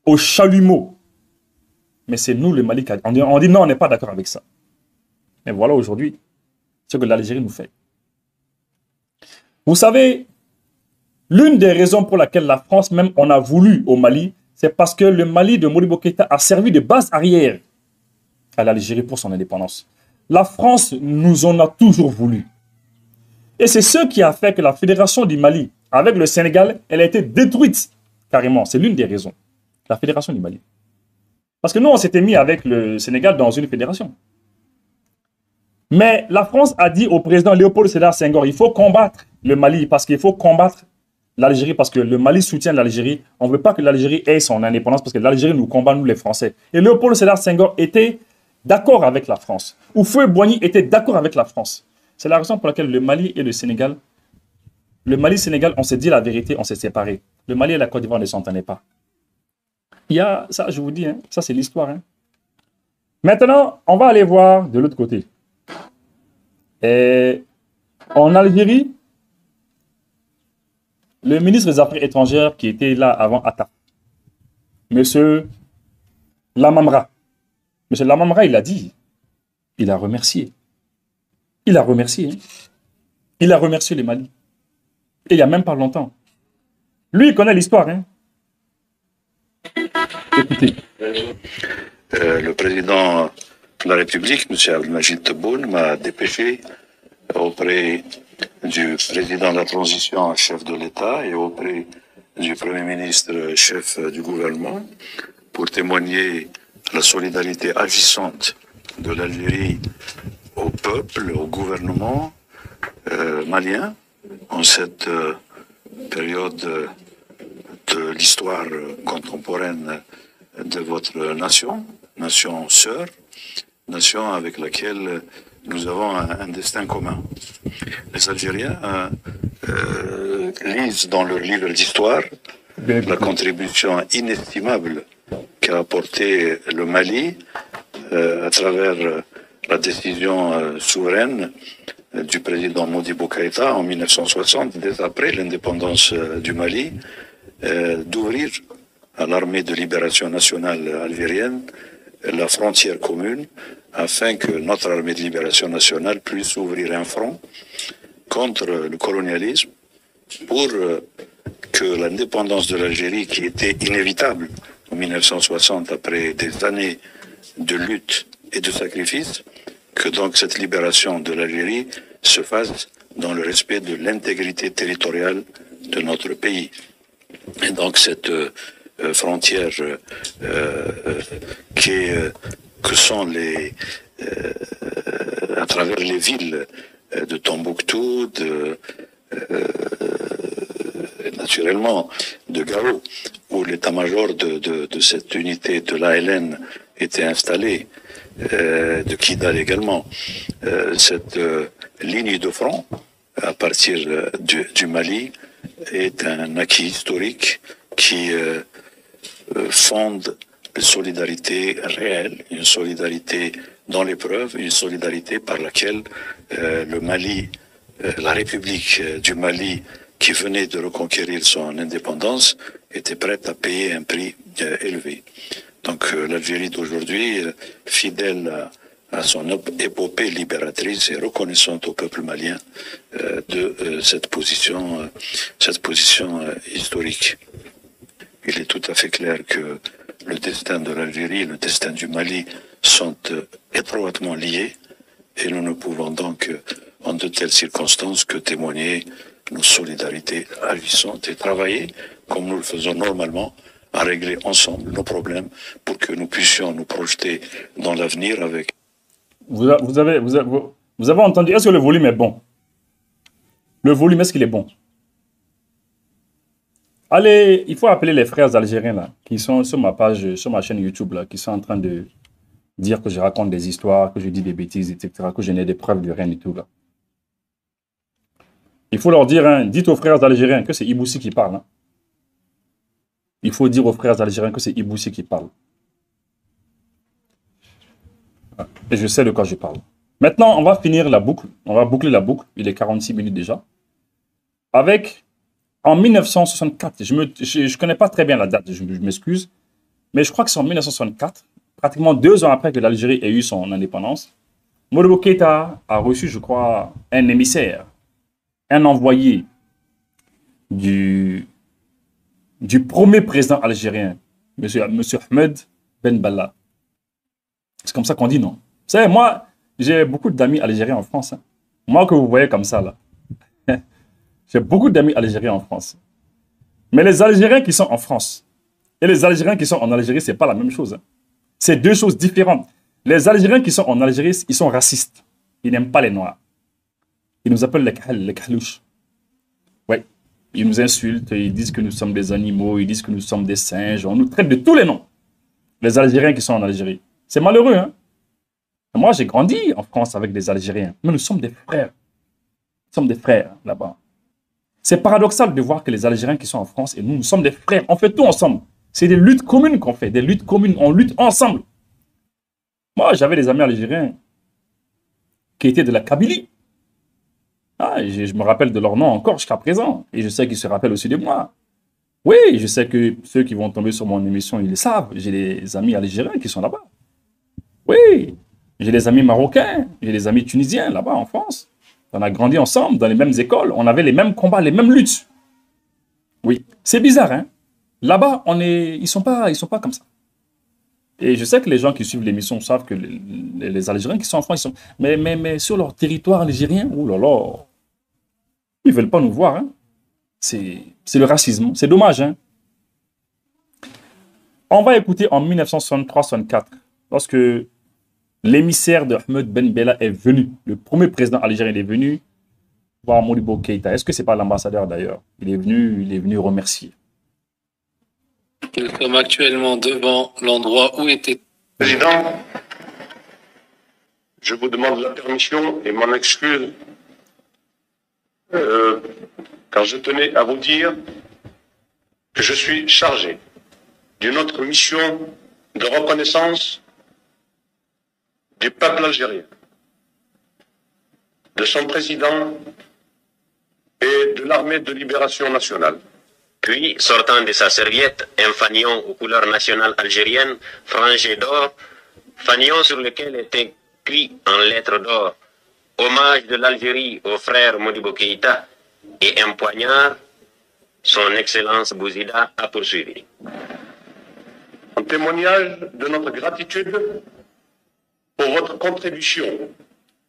Au chalumeau. Mais c'est nous, le Mali, on dit non, on n'est pas d'accord avec ça. Mais voilà aujourd'hui ce que l'Algérie nous fait. Vous savez, l'une des raisons pour laquelle la France, même, on a voulu au Mali, c'est parce que le Mali de Modibo Keïta a servi de base arrière à l'Algérie pour son indépendance. La France nous en a toujours voulu. Et c'est ce qui a fait que la fédération du Mali, avec le Sénégal, elle a été détruite carrément. C'est l'une des raisons. La fédération du Mali. Parce que nous, on s'était mis avec le Sénégal dans une fédération. Mais la France a dit au président Léopold Sédar Senghor, il faut combattre le Mali parce qu'il faut combattre l'Algérie parce que le Mali soutient l'Algérie. On ne veut pas que l'Algérie ait son indépendance parce que l'Algérie nous combat, nous les Français. Et Léopold Sédar Senghor était d'accord avec la France. Houphouët-Boigny était d'accord avec la France. C'est la raison pour laquelle le Mali et le Sénégal, le Mali-Sénégal, on s'est dit la vérité, on s'est séparés. Le Mali et la Côte d'Ivoire ne s'entendaient pas. Il y a, ça je vous dis, hein, ça c'est l'histoire. Hein. Maintenant, on va aller voir de l'autre côté. Et en Algérie, le ministre des Affaires étrangères qui était là avant Atta, M. Lamamra, M. Lamamra, il a dit, il a remercié. Il a remercié. Hein. Il a remercié le Mali. Et il n'y a même pas longtemps. Lui, il connaît l'histoire. Hein. Écoutez. Le président de la République, M. Abdelmajid Tebboune, m'a dépêché auprès du président de la transition, chef de l'État, et auprès du Premier ministre, chef du gouvernement, pour témoigner la solidarité agissante de l'Algérie au peuple, au gouvernement malien, en cette période de l'histoire contemporaine de votre nation, nation sœur, nation avec laquelle nous avons un destin commun. Les Algériens lisent dans leurs livres d'histoire la contribution inestimable qu'a apporté le Mali à travers la décision souveraine du président Modibo Keïta en 1960, dès après l'indépendance du Mali, d'ouvrir à l'armée de libération nationale algérienne la frontière commune afin que notre armée de libération nationale puisse ouvrir un front contre le colonialisme pour que l'indépendance de l'Algérie, qui était inévitable en 1960 après des années de lutte et de sacrifice, que donc cette libération de l'Algérie se fasse dans le respect de l'intégrité territoriale de notre pays. Et donc cette frontière que sont à travers les villes de Tombouctou, naturellement de Gao, où l'état-major de cette unité de l'ALN était installé, de Kidal également. Cette ligne de front, à partir du Mali, est un acquis historique qui fonde une solidarité réelle, une solidarité dans l'épreuve, une solidarité par laquelle le Mali, la République du Mali, qui venait de reconquérir son indépendance, était prête à payer un prix élevé. Donc l'Algérie d'aujourd'hui, fidèle à son épopée libératrice et reconnaissante au peuple malien de cette position historique. Il est tout à fait clair que le destin de l'Algérie et le destin du Mali sont étroitement liés et nous ne pouvons donc, en de telles circonstances, que témoigner nos solidarités agissantes et travailler, comme nous le faisons normalement, à régler ensemble nos problèmes pour que nous puissions nous projeter dans l'avenir avec... Vous avez entendu, est-ce que le volume est bon? Le volume, est-ce qu'il est bon? Allez, il faut appeler les frères algériens là, qui sont sur ma page, sur ma chaîne YouTube là, qui sont en train de dire que je raconte des histoires, que je dis des bêtises, etc., que je n'ai des preuves de rien et tout là. Il faut leur dire, hein, dites aux frères algériens que c'est Iboussi qui parle. Hein. Il faut dire aux frères algériens que c'est Iboussi qui parle. Et je sais de quoi je parle. Maintenant, on va finir la boucle. On va boucler la boucle. Il est 46 minutes déjà. Avec, en 1964, je ne connais pas très bien la date, je m'excuse, mais je crois que c'est en 1964, pratiquement 2 ans après que l'Algérie ait eu son indépendance, Modibo Keïta a reçu, je crois, un émissaire, un envoyé du premier président algérien, monsieur Ahmed Ben Bella. C'est comme ça qu'on dit, non? Vous savez, moi, j'ai beaucoup d'amis algériens en France. Hein. Moi que vous voyez comme ça, là. J'ai beaucoup d'amis algériens en France. Mais les Algériens qui sont en France et les Algériens qui sont en Algérie, ce n'est pas la même chose. Hein. C'est 2 choses différentes. Les Algériens qui sont en Algérie, ils sont racistes. Ils n'aiment pas les Noirs. Ils nous appellent les Khlouches. Oui. Ils nous insultent, ils disent que nous sommes des animaux, ils disent que nous sommes des singes. On nous traite de tous les noms. Les Algériens qui sont en Algérie. C'est malheureux, hein. Moi, j'ai grandi en France avec des Algériens. Mais nous sommes des frères. Nous sommes des frères là-bas. C'est paradoxal de voir que les Algériens qui sont en France et nous, nous sommes des frères. On fait tout ensemble. C'est des luttes communes qu'on fait, des luttes communes. On lutte ensemble. Moi, j'avais des amis algériens qui étaient de la Kabylie. Ah, je me rappelle de leur nom encore jusqu'à présent. Et je sais qu'ils se rappellent aussi de moi. Oui, je sais que ceux qui vont tomber sur mon émission, ils le savent. J'ai des amis algériens qui sont là-bas. Oui, j'ai des amis marocains, j'ai des amis tunisiens là-bas en France. On a grandi ensemble dans les mêmes écoles, on avait les mêmes combats, les mêmes luttes. Oui, c'est bizarre, hein. Là-bas, ils sont pas comme ça. Et je sais que les gens qui suivent l'émission savent que les Algériens qui sont en France, ils sont... Mais sur leur territoire algérien, oh là là, ils ne veulent pas nous voir, hein. C'est le racisme, c'est dommage, hein. On va écouter en 1963-64, lorsque l'émissaire de Ahmed Ben Bella est venu. Le premier président algérien est venu voir Modibo Keïta. Est-ce que ce n'est pas l'ambassadeur d'ailleurs? Il est venu remercier. Nous sommes actuellement devant l'endroit où était... Président, je vous demande la permission et mon excuse car je tenais à vous dire que je suis chargé d'une autre mission de reconnaissance du peuple algérien, de son président et de l'armée de libération nationale. Puis, sortant de sa serviette, un fanion aux couleurs nationales algériennes, frangé d'or, fanion sur lequel était écrit en lettres d'or « Hommage de l'Algérie au frère Modibo Keïta » et un poignard, son Excellence Bouzida a poursuivi. En témoignage de notre gratitude pour votre contribution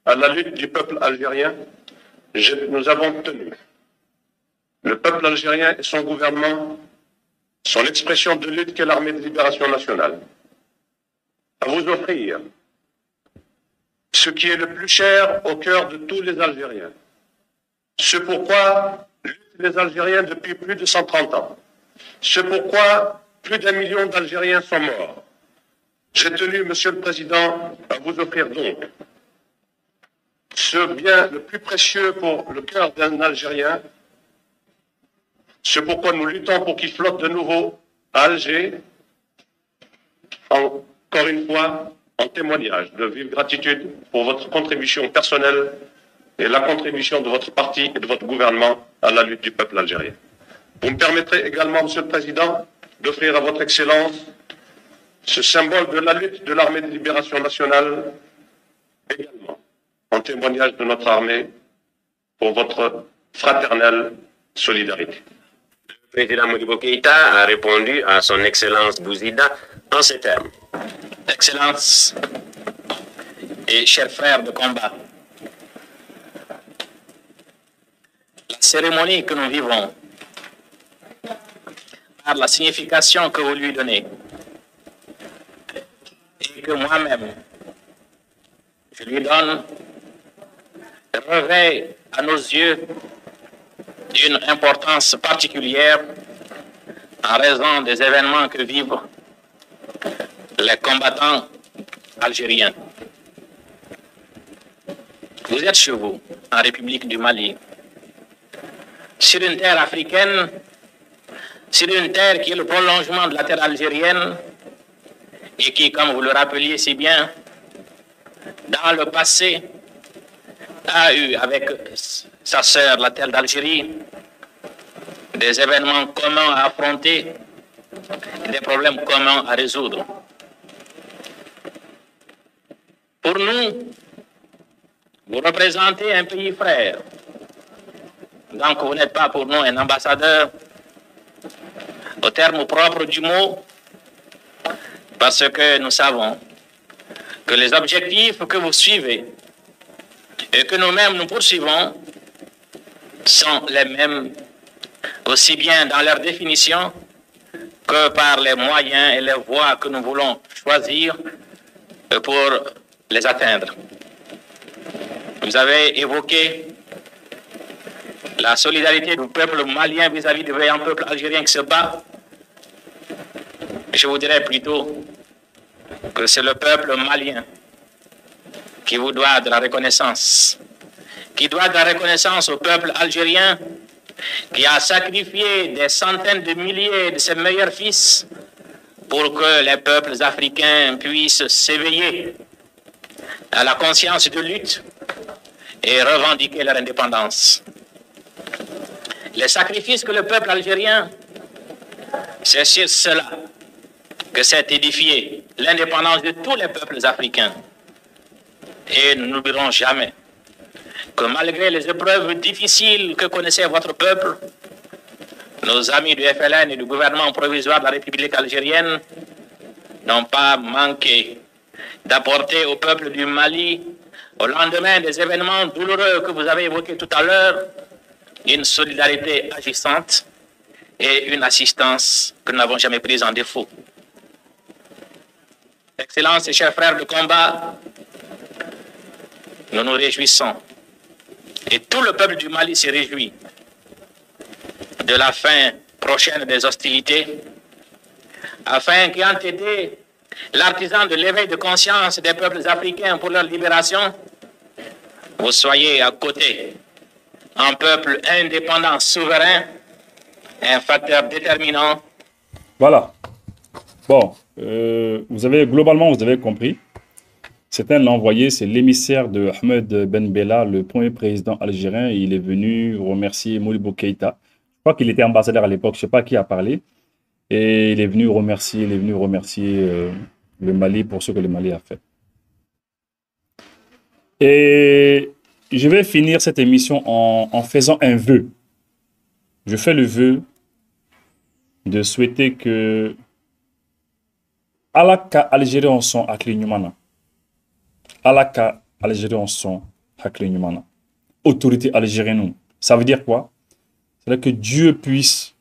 à la lutte du peuple algérien, nous avons tenu. Le peuple algérien et son gouvernement sont l'expression de lutte qu'est l'armée de libération nationale. À vous offrir ce qui est le plus cher au cœur de tous les Algériens, Ce pourquoi luttent les Algériens depuis plus de 130 ans. Ce pourquoi plus d'1 million d'Algériens sont morts. J'ai tenu, Monsieur le Président, à vous offrir donc ce bien le plus précieux pour le cœur d'un Algérien, ce pourquoi nous luttons pour qu'il flotte de nouveau à Alger, encore une fois, en témoignage de vive gratitude pour votre contribution personnelle et la contribution de votre parti et de votre gouvernement à la lutte du peuple algérien. Vous me permettrez également, Monsieur le Président, d'offrir à votre Excellence ce symbole de la lutte de l'armée de libération nationale, également en témoignage de notre armée pour votre fraternelle solidarité. Le président Modibo Keïta a répondu à son Excellence Bouzida en ces termes. Excellence et chers frères de combat, la cérémonie que nous vivons, par la signification que vous lui donnez, et que moi-même je lui donne, revêt à nos yeux d'une importance particulière en raison des événements que vivent les combattants algériens. Vous êtes chez vous, en République du Mali, sur une terre africaine, sur une terre qui est le prolongement de la terre algérienne et qui, comme vous le rappeliez si bien, dans le passé, a eu avec sa sœur, la terre d'Algérie, des événements communs à affronter, des problèmes communs à résoudre. Pour nous, vous représentez un pays frère. Donc vous n'êtes pas pour nous un ambassadeur au terme propre du mot, parce que nous savons que les objectifs que vous suivez et que nous-mêmes nous poursuivons sont les mêmes, aussi bien dans leur définition que par les moyens et les voies que nous voulons choisir pour les atteindre. Vous avez évoqué la solidarité du peuple malien vis-à-vis du vaillant peuple algérien qui se bat. Je vous dirais plutôt que c'est le peuple malien qui vous doit de la reconnaissance, qui doit de la reconnaissance au peuple algérien qui a sacrifié des centaines de milliers de ses meilleurs fils pour que les peuples africains puissent s'éveiller à la conscience de lutte et revendiquer leur indépendance. Les sacrifices que le peuple algérien, c'est sur cela que s'est édifiée l'indépendance de tous les peuples africains. Et nous n'oublierons jamais que malgré les épreuves difficiles que connaissait votre peuple, nos amis du FLN et du gouvernement provisoire de la République algérienne n'ont pas manqué d'apporter au peuple du Mali, au lendemain des événements douloureux que vous avez évoqués tout à l'heure, une solidarité agissante et une assistance que nous n'avons jamais prise en défaut. Excellences et chers frères de combat, nous nous réjouissons, et tout le peuple du Mali se réjouit de la fin prochaine des hostilités, afin qu'ayant été l'artisan de l'éveil de conscience des peuples africains pour leur libération, vous soyez à côté, un peuple indépendant, souverain, un facteur déterminant. Voilà. Bon, globalement, vous avez compris. C'est l'envoyé, c'est l'émissaire de Ahmed Ben Bella, le premier président algérien. Il est venu remercier Modibo Keïta. Je crois qu'il était ambassadeur à l'époque, je ne sais pas qui a parlé. Et il est venu remercier, le Mali pour ce que le Mali a fait. Et je vais finir cette émission en faisant un vœu. Je fais le vœu de souhaiter que Alaka Algérie en son Aklignumana. Alaka Algérie en son Aklignumana. Autorité algérienne. Ça veut dire quoi? C'est-à-dire que Dieu puisse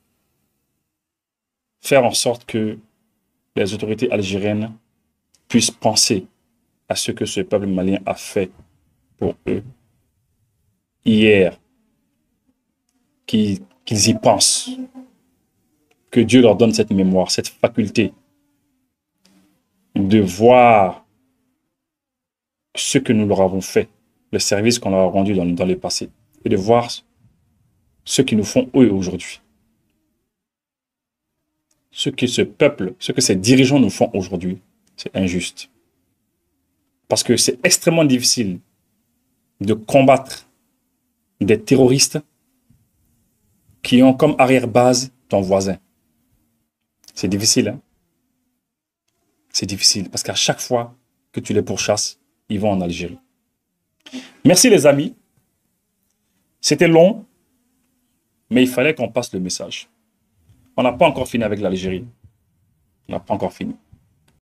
faire en sorte que les autorités algériennes puissent penser à ce que ce peuple malien a fait pour eux hier, qu'ils y pensent. Que Dieu leur donne cette mémoire, cette faculté de voir ce que nous leur avons fait, le service qu'on leur a rendu dans le passé, et de voir ce qu'ils nous font eux aujourd'hui. Ce que ce peuple, ce que ces dirigeants nous font aujourd'hui, c'est injuste. Parce que c'est extrêmement difficile de combattre des terroristes qui ont comme arrière-base ton voisin. C'est difficile, hein? C'est difficile parce qu'à chaque fois que tu les pourchasses, ils vont en Algérie. Merci les amis. C'était long, mais il fallait qu'on passe le message. On n'a pas encore fini avec l'Algérie. On n'a pas encore fini.